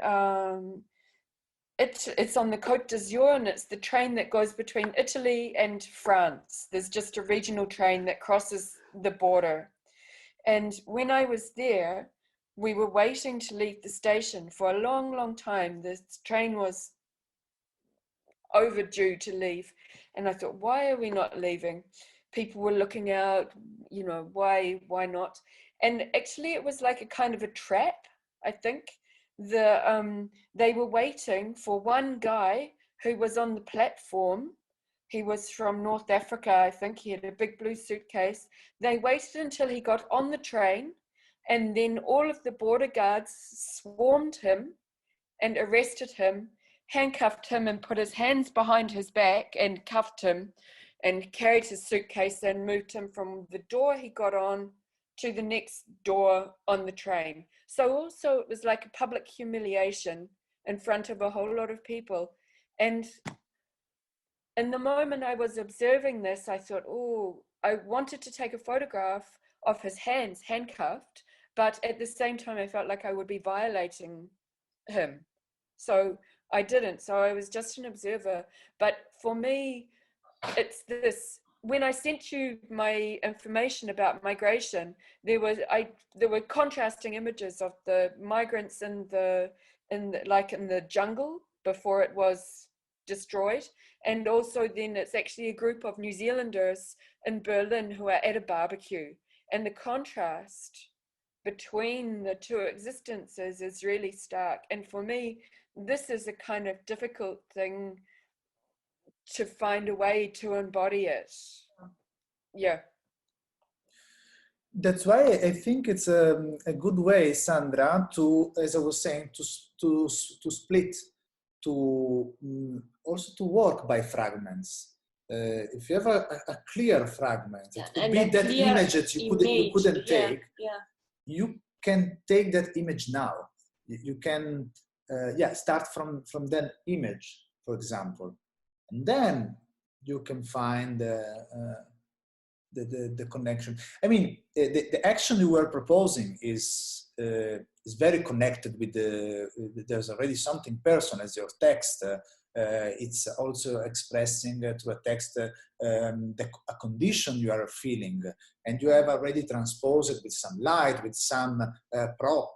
it's on the Côte d'Azur, and it's the train that goes between Italy and France. There's just a regional train that crosses the border. And when I was there, we were waiting to leave the station for a long, long time. This train was overdue to leave. And I thought, why are we not leaving? People were looking out, you know, why not? And actually it was like a kind of a trap, I think. They were waiting for one guy who was on the platform. He was from North Africa, I think. He had a big blue suitcase. They waited until he got on the train, and then all of the border guards swarmed him and arrested him, handcuffed him and put his hands behind his back and cuffed him and carried his suitcase and moved him from the door he got on to the next door on the train. So also it was like a public humiliation in front of a whole lot of people. And in the moment I was observing this, I thought, oh, I wanted to take a photograph of his hands handcuffed, but at the same time I felt like I would be violating him. So I didn't. So I was just an observer. But for me, it's this. When I sent you my information about migration, there were contrasting images of the migrants in the jungle before it was destroyed, and also then it's actually a group of New Zealanders in Berlin who are at a barbecue, and the contrast between the two existences is really stark. And for me, this is a kind of difficult thing to find a way to embody it. Yeah. That's why I think it's a good way, Sandra, to, as I was saying, to split, to also to work by fragments. If you have a clear fragment, it could be that image that you couldn't take. Yeah. You can take that image now. You can start from that image, for example, and then you can find the connection. I mean, the action you were proposing is very connected with there's already something personal as your text. It's also expressing through a text a condition you are feeling, and you have already transposed it with some light, with some prop.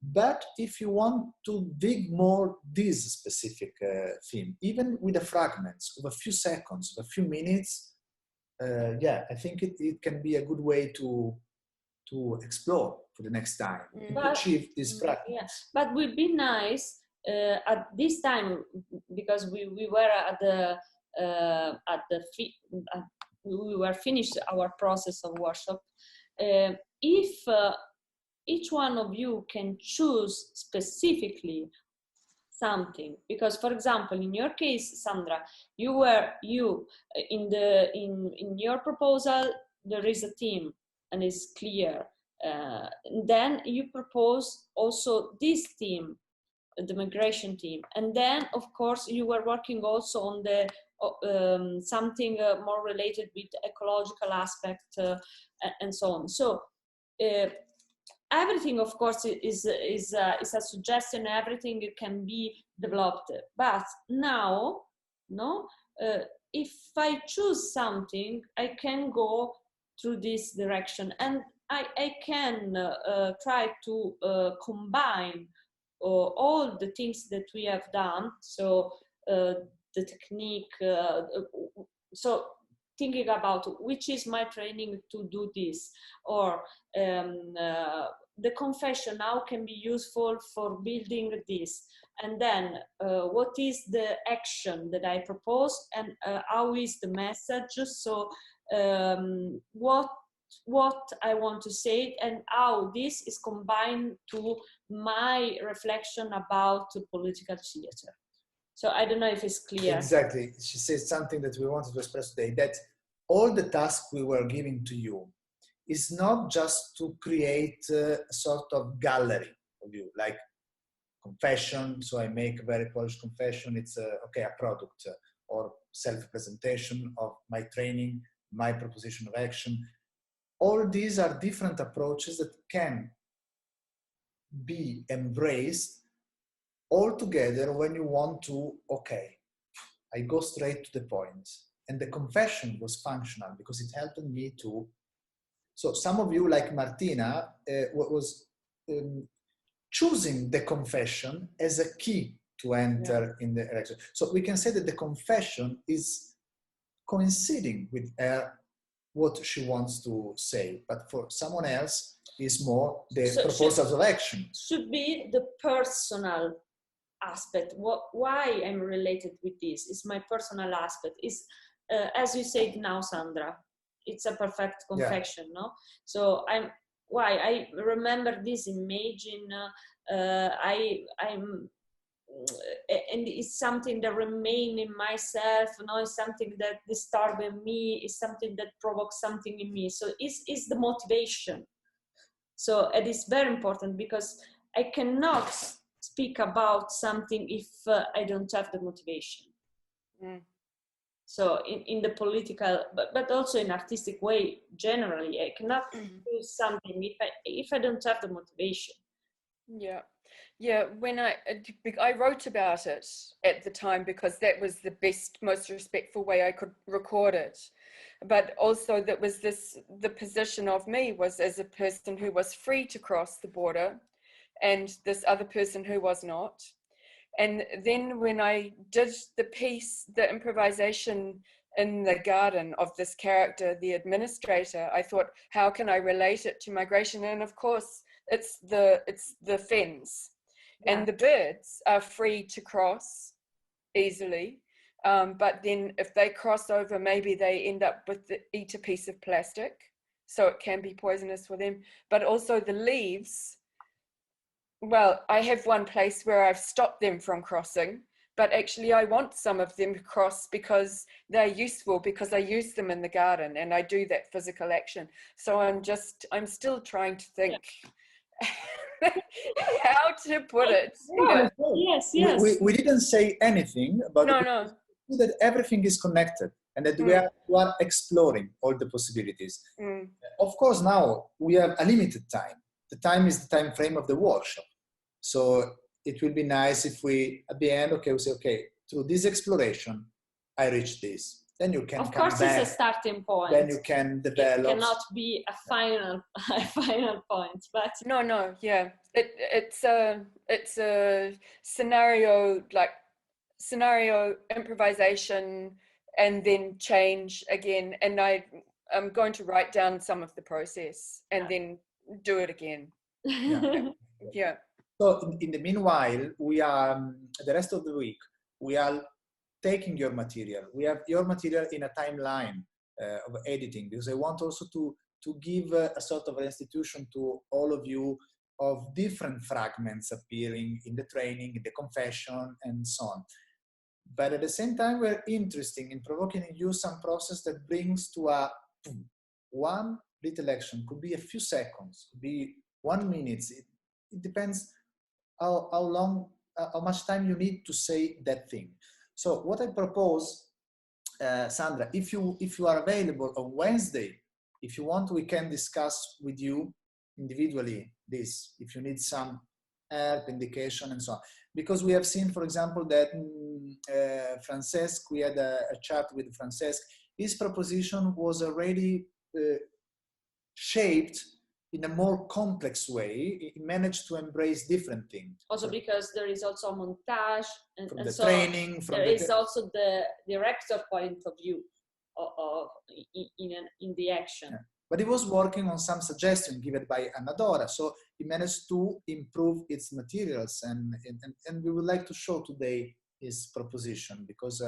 But if you want to dig more this specific theme, even with the fragments of a few seconds, of a few minutes, yeah, I think it can be a good way to explore for the next time, to achieve these fragments. Yeah. But would be nice at this time, because we were we were finished our process of workshop. If each one of you can choose specifically something, because for example, in your case, Sandra, in your proposal there is a theme and it's clear. Then you propose also this theme, the migration theme, and then of course you were working also on the something more related with ecological aspect and so on. So everything, of course, is a suggestion. Everything can be developed. But now, if I choose something, I can go through this direction, and I can try to combine all the things that we have done. So the technique. So thinking about which is my training to do this, or the confession, how can be useful for building this, and then what is the action that I propose, and how is the message, so what I want to say, and how this is combined to my reflection about political theater. So I don't know if it's clear. Exactly. She said something that we wanted to express today, that all the tasks we were giving to you is not just to create a sort of gallery of you, like confession. So I make a very polished confession. It's a product, or self-presentation of my training, my proposition of action. All these are different approaches that can be embraced all together when you want to, I go straight to the point. And the confession was functional because it helped me to. So some of you, like Martina, was choosing the confession as a key to enter in the election. So we can say that the confession is coinciding with what she wants to say, but for someone else is more the proposals of action. Should be the personal aspect. Why I'm related with this is my personal aspect. Is as you said now, Sandra, it's a perfect confession, no? So I remember this image I'm and it's something that remains in myself, it's something that disturbs me, it's something that provokes something in me. So it's the motivation. So it is very important, because I cannot speak about something if I don't have the motivation. So in the political, but also in artistic way, generally, I cannot do something if I don't have the motivation. Yeah, when I wrote about it at the time because that was the best, most respectful way I could record it. But also that was the position of me was as a person who was free to cross the border, and this other person who was not. And then when I did the piece, the improvisation in the garden of this character, the administrator, I thought, how can I relate it to migration? And of course, it's the fens. Yeah. And the birds are free to cross easily. But then if they cross over, maybe they end up eat a piece of plastic. So it can be poisonous for them. But also the leaves, well, I have one place where I've stopped them from crossing, but actually I want some of them to cross because they're useful, because I use them in the garden and I do that physical action. So I'm still trying to think how to put it. Yeah. Yes. We didn't say anything about that everything is connected and that we are exploring all the possibilities. Of course, now we have a limited time. The time is the time frame of the workshop. So it will be nice if we, at the end, we say, through this exploration, I reached this. then you can of come course back, it's a starting point. then you can develop. It cannot be a final a final point, but no, yeah, it's a scenario, like scenario improvisation, and then change again. And I'm going to write down some of the process and then do it again. Yeah. So in the meanwhile, we are the rest of the week we are taking your material. We have your material in a timeline of editing, because I want also to give a sort of restitution to all of you of different fragments appearing in the training, in the confession, and so on. But at the same time, we're interested in provoking in you some process that brings to a one little action. Could be a few seconds, could be 1 minute. It depends how long, how much time you need to say that thing. So what I propose, Sandra, if you are available on Wednesday, if you want, we can discuss with you individually this, if you need some help, indication, and so on. Because we have seen, for example, that Francesc, we had a chat with Francesc, his proposition was already shaped in a more complex way. He managed to embrace different things. Also because there is also montage, and, from and the so training, from there the is also the director point of view in the action. Yeah. But he was working on some suggestion given by Anadora, so he managed to improve its materials, and we would like to show today his proposition, because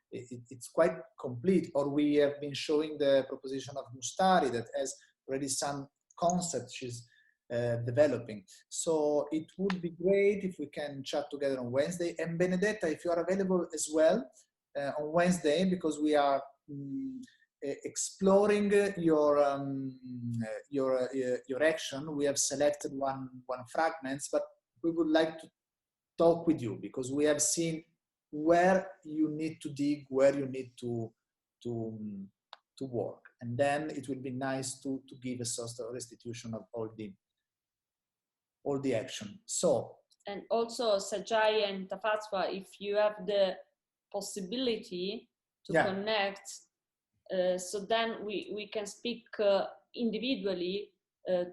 it's quite complete. Or we have been showing the proposition of Mustari that has already some concept she's developing. So it would be great if we can chat together on Wednesday. And Benedetta, if you are available as well on Wednesday, because we are exploring your action. We have selected one fragments, but we would like to talk with you, because we have seen where you need to dig, where you need to work, and then it will be nice to give a sort of restitution of all the action. So, and also Sajai and Tafatwa, if you have the possibility to connect, so then we can speak individually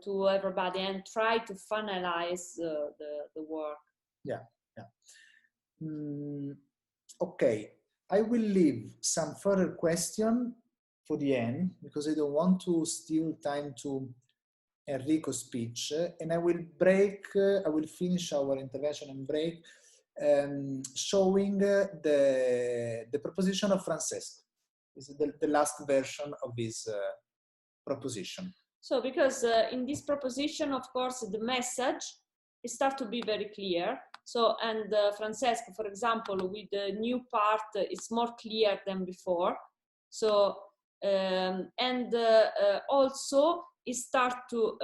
to everybody and try to finalize the work. Okay, I will leave some further question for the end, because I don't want to steal time to Enrico's speech, and I will finish our intervention and break, showing the proposition of Francesc. This is the last version of this proposition. So because in this proposition, of course, the message starts to be very clear. So, and Francesc, for example, with the new part, it's more clear than before. So, also it starts to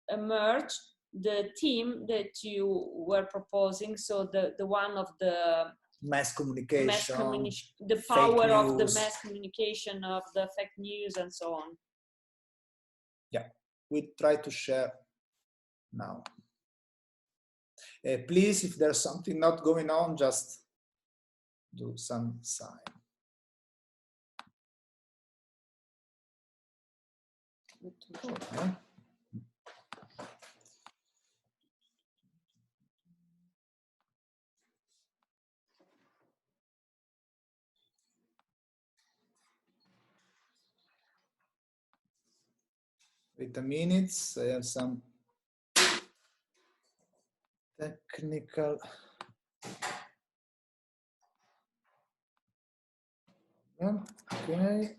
emerge the theme that you were proposing. So the one of the mass communication, the power of the mass communication, of the fake news, and so on. Yeah, we try to share now. Please, if there's something not going on, just do some sign. Okay. Wait a minute, I have some technical. Okay.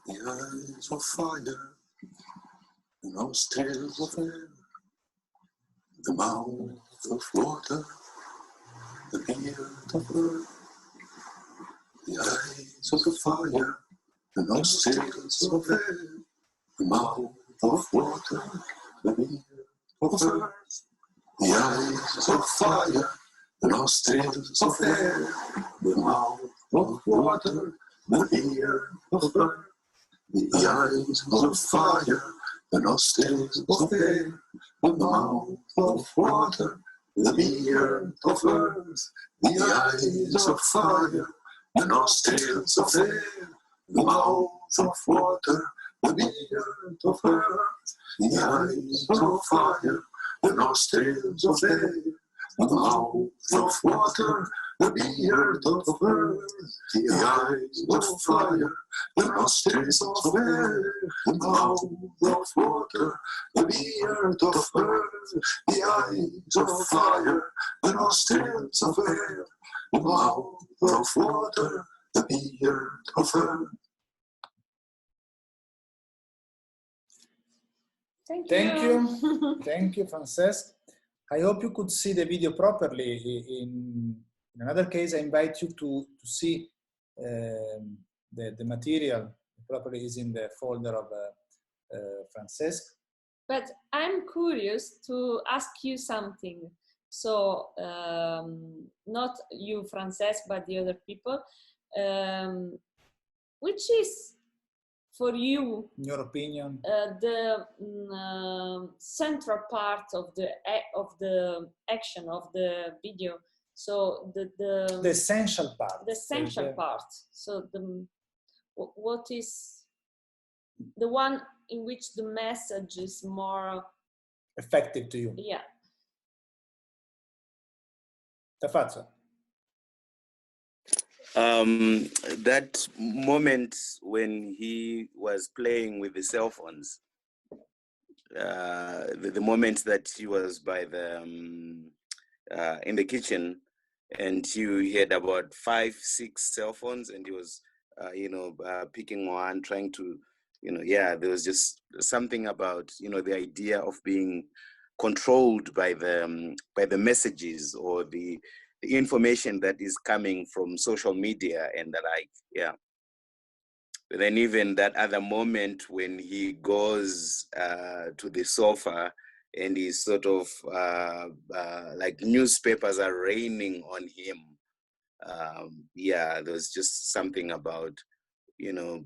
the eyes of fire, the nostrils of air, the mouth of water, the beard of earth, the eyes of fire, the nostrils of air, the mouth of water, the beard of earth, the eyes of fire, the nostrils of air, the mouth of water, the beard of earth, the eyes of fire, the nostrils of air, the mouth of water, the beard of earth, the eyes of fire, the nostrils of air, the mouth of water, the beard of earth, the eyes of fire, the nostrils of air, the mouth of water, the beard of earth, the eyes of fire, the nostrils of air, the mouth of water, the beard of earth, the eyes of fire, the nostrils of air, the mouth of water, the beard of earth. Thank Thank you. you. Thank you, Francesc. I hope you could see the video properly. In another case, I invite you to see the material properly is in the folder of Francesc. But I'm curious to ask you something. So, not you, Francesc, but the other people. Which is, for you, in your opinion, the central part of the action of the video? So the essential part. The essential part. So what is the one in which the message is more effective to you? Yeah. Tafazzo. That moment when he was playing with the cell phones, the moment that he was by the in the kitchen, and he had about 5-6 cell phones, and he was picking one, trying to, there was just something about, the idea of being controlled by the messages or the information that is coming from social media and the like. Yeah. But then even that other moment when he goes to the sofa and he's sort of like newspapers are raining on him. There's just something about,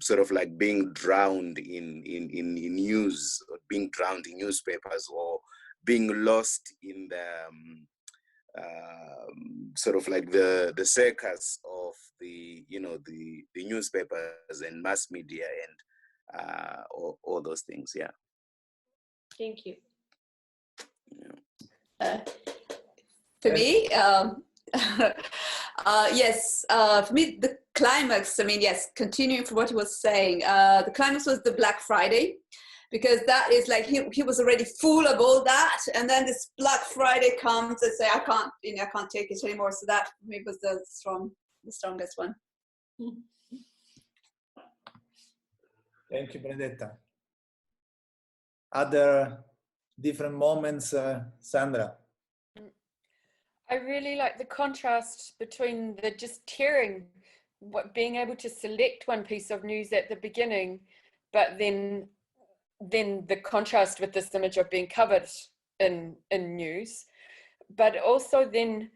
sort of like being drowned in news, or being drowned in newspapers, or being lost in the sort of like the circus of the newspapers and mass media and all those things. Yeah. Thank you. Yeah. For me, yes. For me, the climax. I mean, yes. Continuing from what he was saying, the climax was the Black Friday. Because that is like he was already full of all that, and then this Black Friday comes and say I can't take it anymore. So that for me was the strongest one. Thank you, Benedetta. Other different moments, Sandra. I really like the contrast between the just tearing, being able to select one piece of news at the beginning, but then the contrast with this image of being covered in news, but also then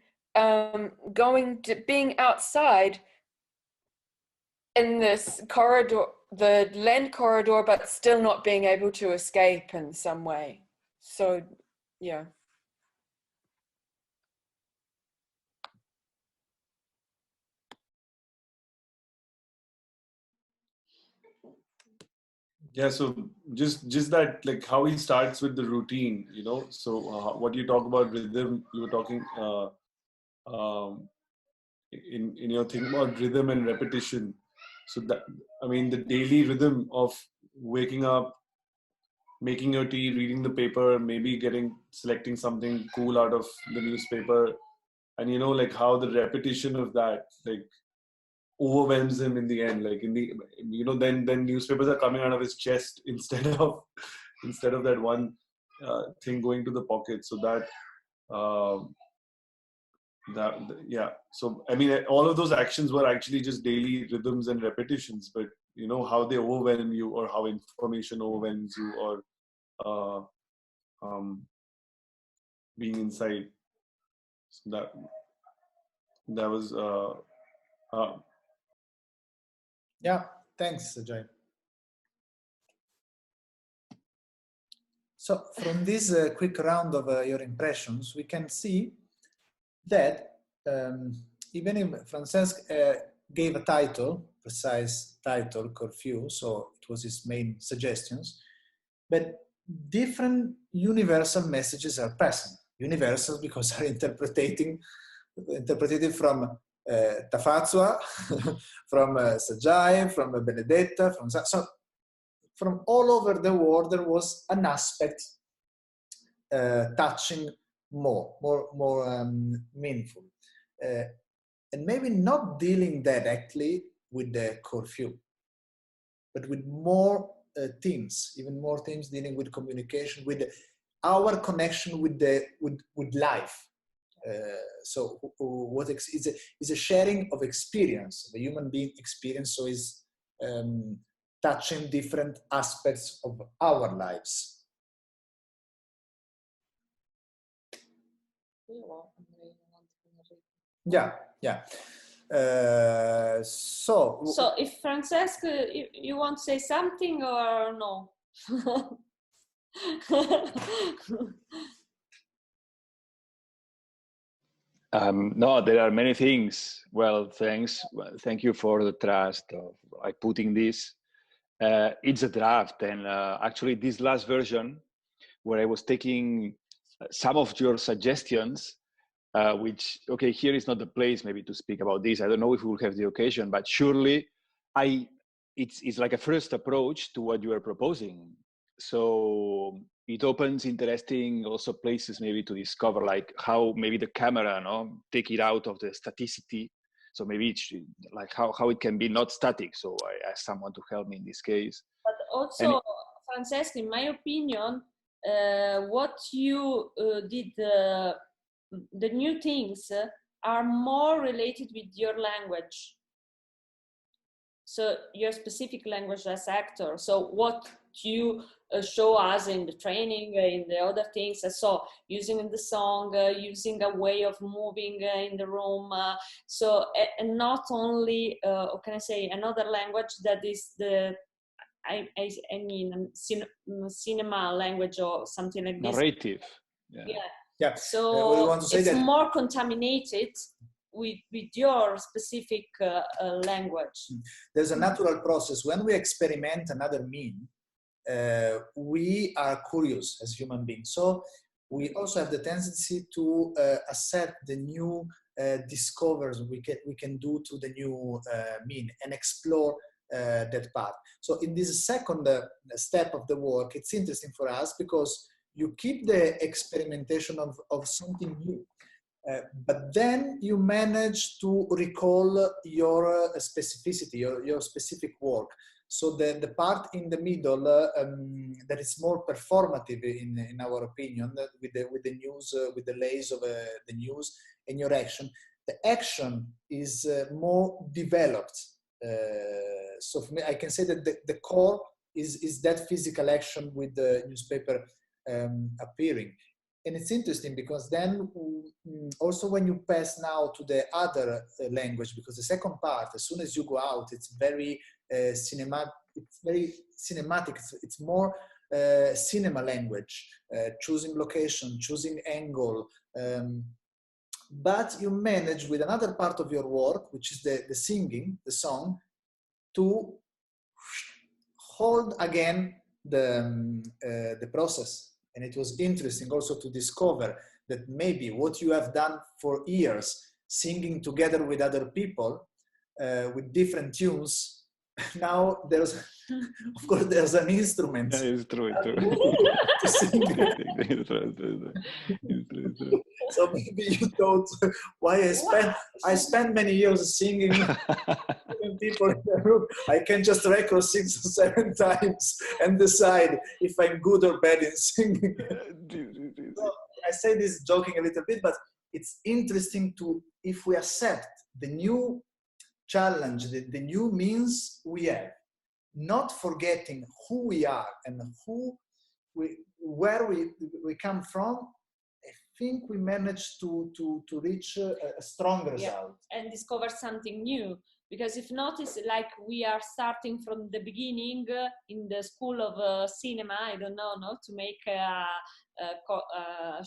going to being outside in this corridor, the land corridor, but still not being able to escape in some way. So, yeah. Yeah, so just that, like how he starts with the routine, so what you talk about rhythm, you were talking in your thing about rhythm and repetition. So that, I mean, the daily rhythm of waking up, making your tea, reading the paper, maybe selecting something cool out of the newspaper, and like how the repetition of that, like overwhelms him in the end. Like then newspapers are coming out of his chest instead of that one thing going to the pocket. So so I mean, all of those actions were actually just daily rhythms and repetitions, but how they overwhelm you, or how information overwhelms you, or being inside. So that was yeah, thanks, Ajay. So from this quick round of your impressions, we can see that even if Francesc gave a title, precise title, curfew, so it was his main suggestions, but different universal messages are present. Universal because are interpreted from Tafazua, from Sajai, from Benedetta, from all over the world. There was an aspect touching more meaningful, and maybe not dealing directly with the curfew, but with more themes, even more themes dealing with communication, with our connection with life. So what is a sharing of experience, the human being experience, so is touching different aspects of our lives. Yeah. So if Francesc, you want to say something or no? No, there are many things. Well, thank you for the trust of putting this. It's a draft, and actually this last version, where I was taking some of your suggestions, which, okay, here is not the place maybe to speak about this. I don't know if we'll have the occasion, but surely it's like a first approach to what you are proposing. So it opens interesting also places maybe to discover, like how maybe the camera, take it out of the staticity. So maybe it's like how it can be not static. So I asked someone to help me in this case. But also, Francesc, in my opinion, what you did, the new things are more related with your language. So your specific language as actor. So what you show us in the training, in the other things, so using the song, using a way of moving in the room. So and not only, how can I say, another language that is I mean cinema language or something like this. Narrative. Yeah. So we want to say it's that more contaminated with your specific language. There's a natural process. When we experiment another mean, we are curious as human beings. So we also have the tendency to accept the new discoveries we can do to the new mean and explore that part. So in this second step of the work, it's interesting for us because you keep the experimentation of something new. But then you manage to recall your specificity, your specific work. So the part in the middle that is more performative, in our opinion, with the news, with the lays of the news and your action, the action is more developed. So for me, I can say that the core is that physical action with the newspaper appearing. And it's interesting because then also when you pass now to the other language, because the second part, as soon as you go out, it's very cinematic. It's very cinematic. It's more cinema language, choosing location, choosing angle. But you manage with another part of your work, which is the singing, the song, to hold again the process. And it was interesting also to discover that maybe what you have done for years, singing together with other people, with different tunes, now there's, of course, there's an instrument. Yeah, it's true. To sing. So maybe you thought, why I spent many years singing 7 people in the room, I can just record 6 or 7 times and decide if I'm good or bad in singing. So I say this joking a little bit, but it's interesting to, if we accept the new challenge, the new means we have, not forgetting who we are and where we come from, I think we managed to reach a strong result. And discover something new. Because if not, it's like we are starting from the beginning in the school of cinema, I don't know, no, to make a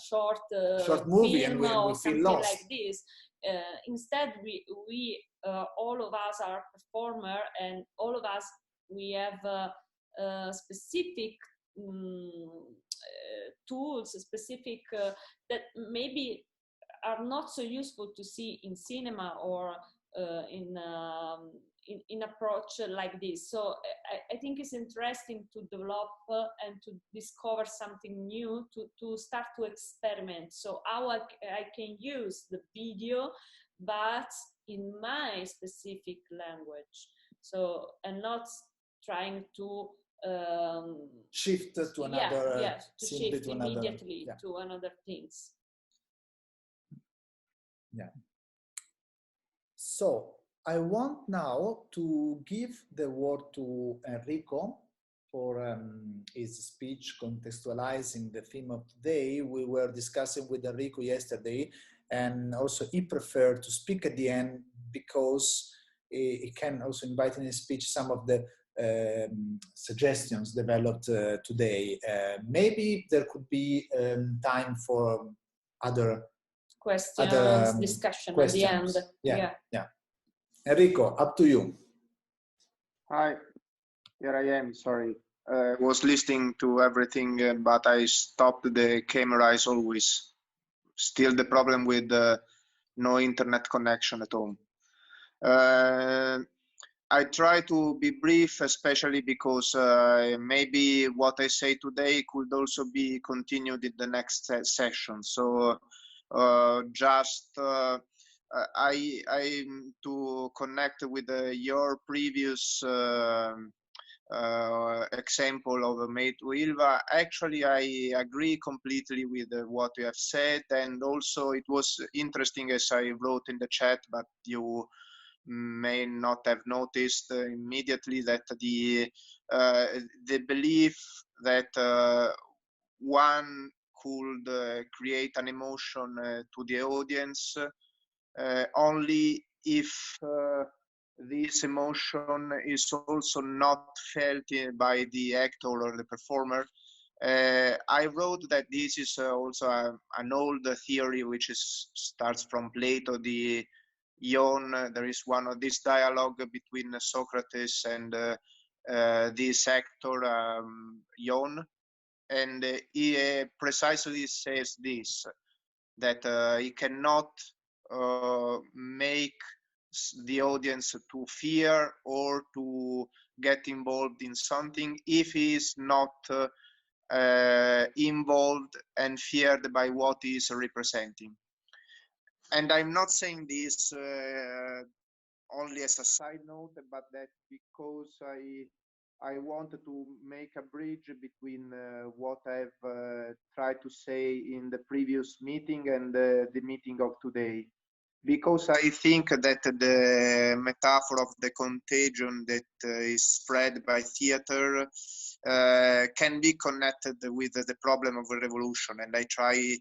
short movie, film and or we something feel lost. like this. Instead, we all of us are performer, and all of us, we have specific tools, specific that maybe are not so useful to see in cinema or in approach like this. So I think it's interesting to develop and to discover something new, to start to experiment. So how I can use the video, but in my specific language. So, and not trying to shift to another, to shift immediately to another things. Yeah. So I want now to give the word to Enrico for his speech contextualizing the theme of today. We were discussing with Enrico yesterday, and also he preferred to speak at the end because he can also invite in his speech some of the suggestions developed today. Maybe there could be time for other questions, discussion questions at the end. Yeah. Enrico, up to you. Hi, here I am. Sorry, was listening to everything, but I stopped the camera as always. Still the problem with no internet connection at home. I try to be brief, especially because maybe what I say today could also be continued in the next session. So I to connect with your previous example of Mate Ilva. Actually, I agree completely with what you have said, and also it was interesting, as I wrote in the chat, but you may not have noticed immediately, that the belief that one could create an emotion to the audience only if this emotion is also not felt by the actor or the performer. I wrote that this is also an old theory which starts from Plato, the Ion. There is one of this dialogue between Socrates and this actor Ion, and he precisely says this, that he cannot make the audience to fear or to get involved in something if he is not involved and feared by what he is representing. And I'm not saying this only as a side note, but that because I wanted to make a bridge between what I've tried to say in the previous meeting and the meeting of today. Because I think that the metaphor of the contagion that is spread by theater can be connected with the problem of a revolution, and I try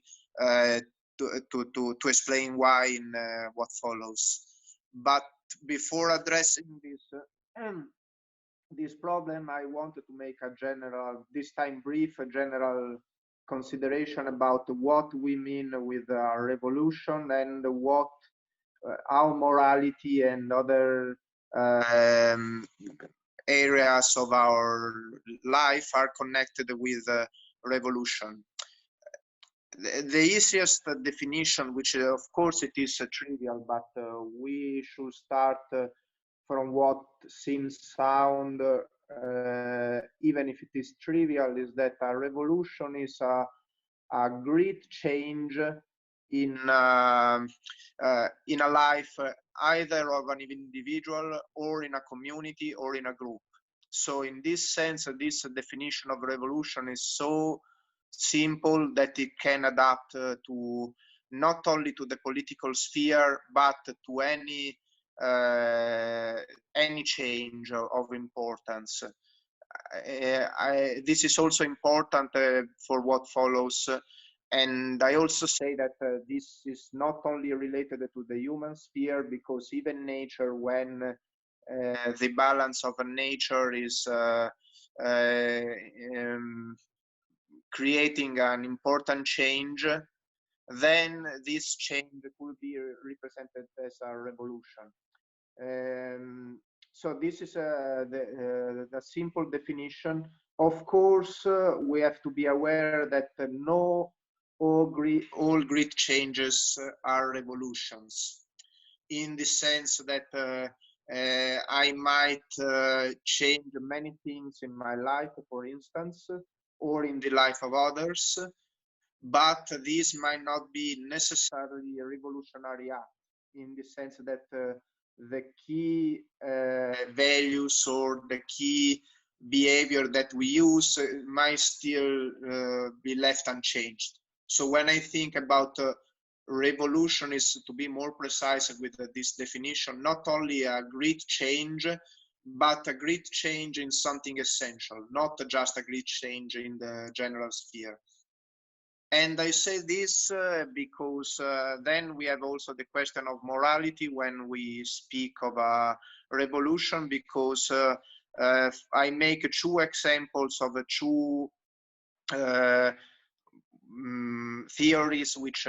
to explain why in what follows. But before addressing this problem, I wanted to make a general, this time brief, a general consideration about what we mean with a revolution and what how morality and other areas of our life are connected with revolution. The easiest definition, which of course it is trivial, but we should start from what seems sound, even if it is trivial, is that a revolution is a great change in a life either of an individual or in a community or in a group. So in this sense, this definition of revolution is so simple that it can adapt to not only to the political sphere, but to any change of importance. This is also important for what follows. And I also say that this is not only related to the human sphere, because even nature, when the balance of nature is creating an important change, then this change could be represented as a revolution. So this is the simple definition. Of course, we have to be aware that all great changes are revolutions, in the sense that I might change many things in my life, for instance, or in the life of others, but this might not be necessarily a revolutionary act, in the sense that the key values or the key behavior that we use might still be left unchanged. So when I think about revolution, is to be more precise with this definition, not only a great change, but a great change in something essential, not just a great change in the general sphere. And I say this because then we have also the question of morality when we speak of a revolution, because I make two examples of two theories which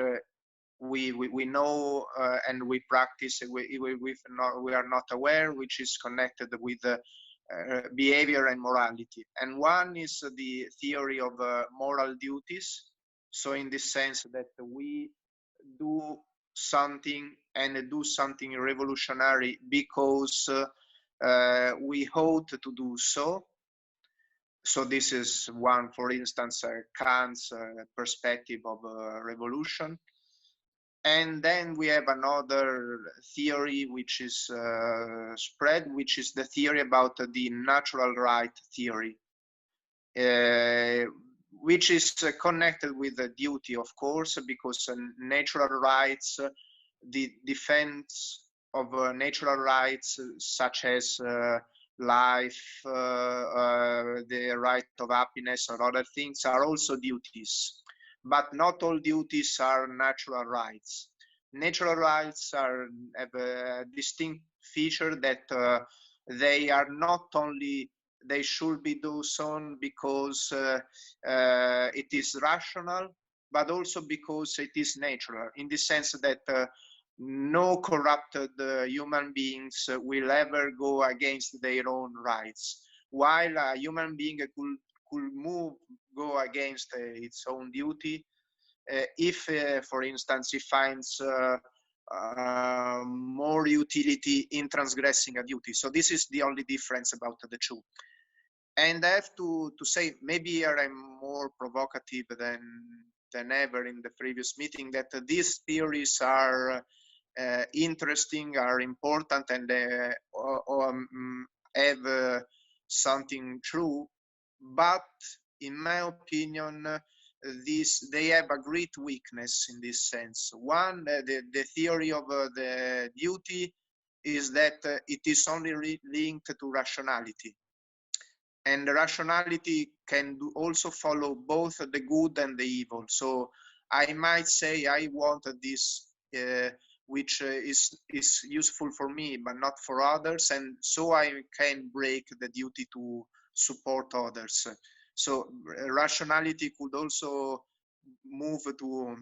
we know and we practice, we are not aware, which is connected with behavior and morality. And one is the theory of moral duties. So in the sense that we do something and do something revolutionary because we ought to do so. So this is one, for instance, Kant's perspective of revolution. And then we have another theory which is spread, which is the theory about the natural right theory, which is connected with the duty, of course, because natural rights, the defense of natural rights such as life, the right of happiness or other things are also duties. But not all duties are natural rights. Natural rights have a distinct feature that they are not only, they should be done because it is rational, but also because it is natural, in the sense that no corrupted human beings will ever go against their own rights, while a human being could go against its own duty if, for instance, it finds more utility in transgressing a duty. So this is the only difference about the two. And I have to say, maybe here I'm more provocative than ever in the previous meeting, that these theories are interesting, are important, and have something true, but in my opinion, they have a great weakness in this sense. One, the theory of the duty is that it is only linked to rationality, and rationality can also follow both the good and the evil. So I might say I want this which is useful for me but not for others, and so I can break the duty to support others. So rationality could also move to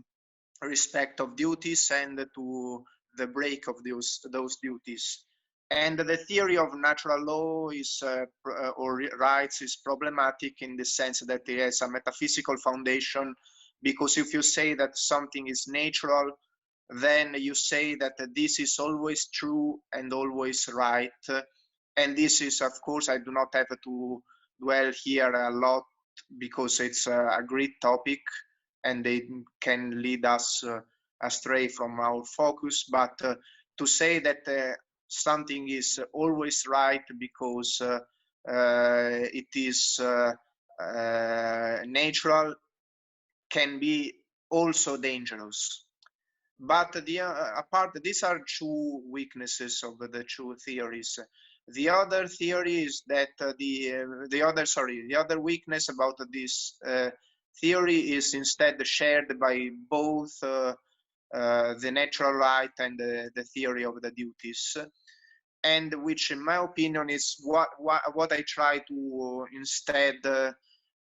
respect of duties and to the break of those duties. And the theory of natural law is or rights is problematic in the sense that it has a metaphysical foundation, because if you say that something is natural, then you say that this is always true and always right. And this is, of course, I do not have to dwell here a lot because it's a great topic and it can lead us astray from our focus. But to say that something is always right because it is natural can be also dangerous. But these are two weaknesses of the two theories. The other theory is that the other weakness about this theory is instead shared by both the natural right and the theory of the duties, and which, in my opinion, is what I try to instead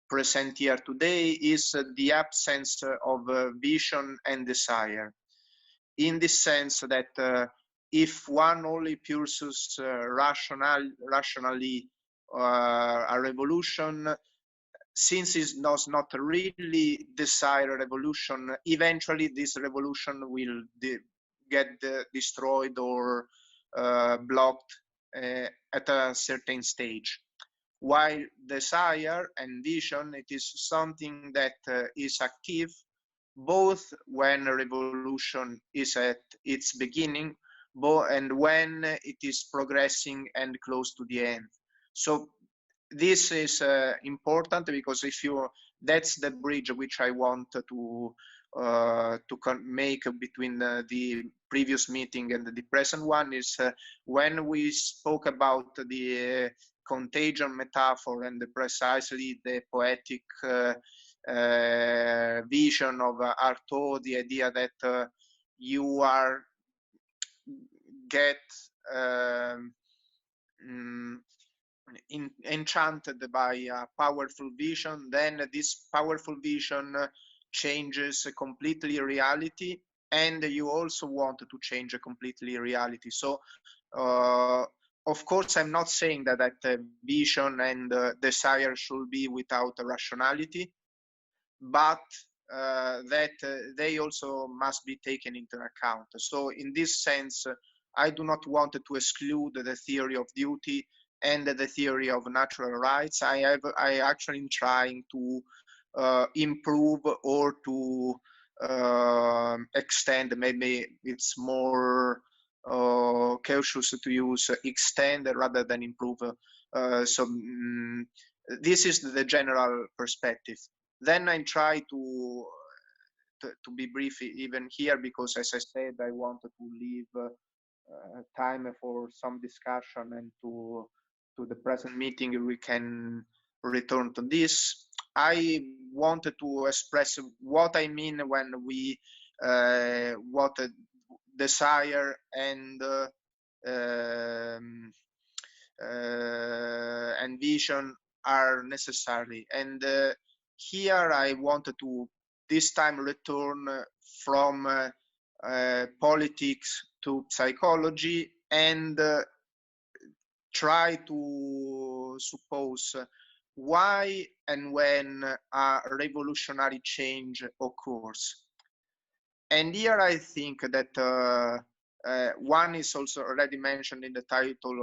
present here today, is the absence of vision and desire. In this sense that if one only pursues rationally a revolution, since it does not really desire a revolution, eventually this revolution will get destroyed or blocked at a certain stage. While desire and vision, it is something that is active both when a revolution is at its beginning and when it is progressing and close to the end. So this is important, because that's the bridge which I want to make between the previous meeting and the present one, is when we spoke about the contagion metaphor and precisely the poetic vision of Artaud, the idea that you are enchanted by a powerful vision, then this powerful vision changes completely reality, and you also want to change completely reality. So of course, I'm not saying that vision and desire should be without rationality, but that they also must be taken into account. So in this sense, I do not want to exclude the theory of duty and the theory of natural rights. I actually am trying to improve or to extend. Maybe it's more cautious to use extend rather than improve. This is the general perspective. Then I try to be brief even here, because as I said, I wanted to leave time for some discussion, and to the present meeting we can return to this. I wanted to express what I mean when we what desire and vision are necessary, and here I wanted to this time return from politics to psychology, and try to suppose why and when a revolutionary change occurs. And here I think that one is also already mentioned in the title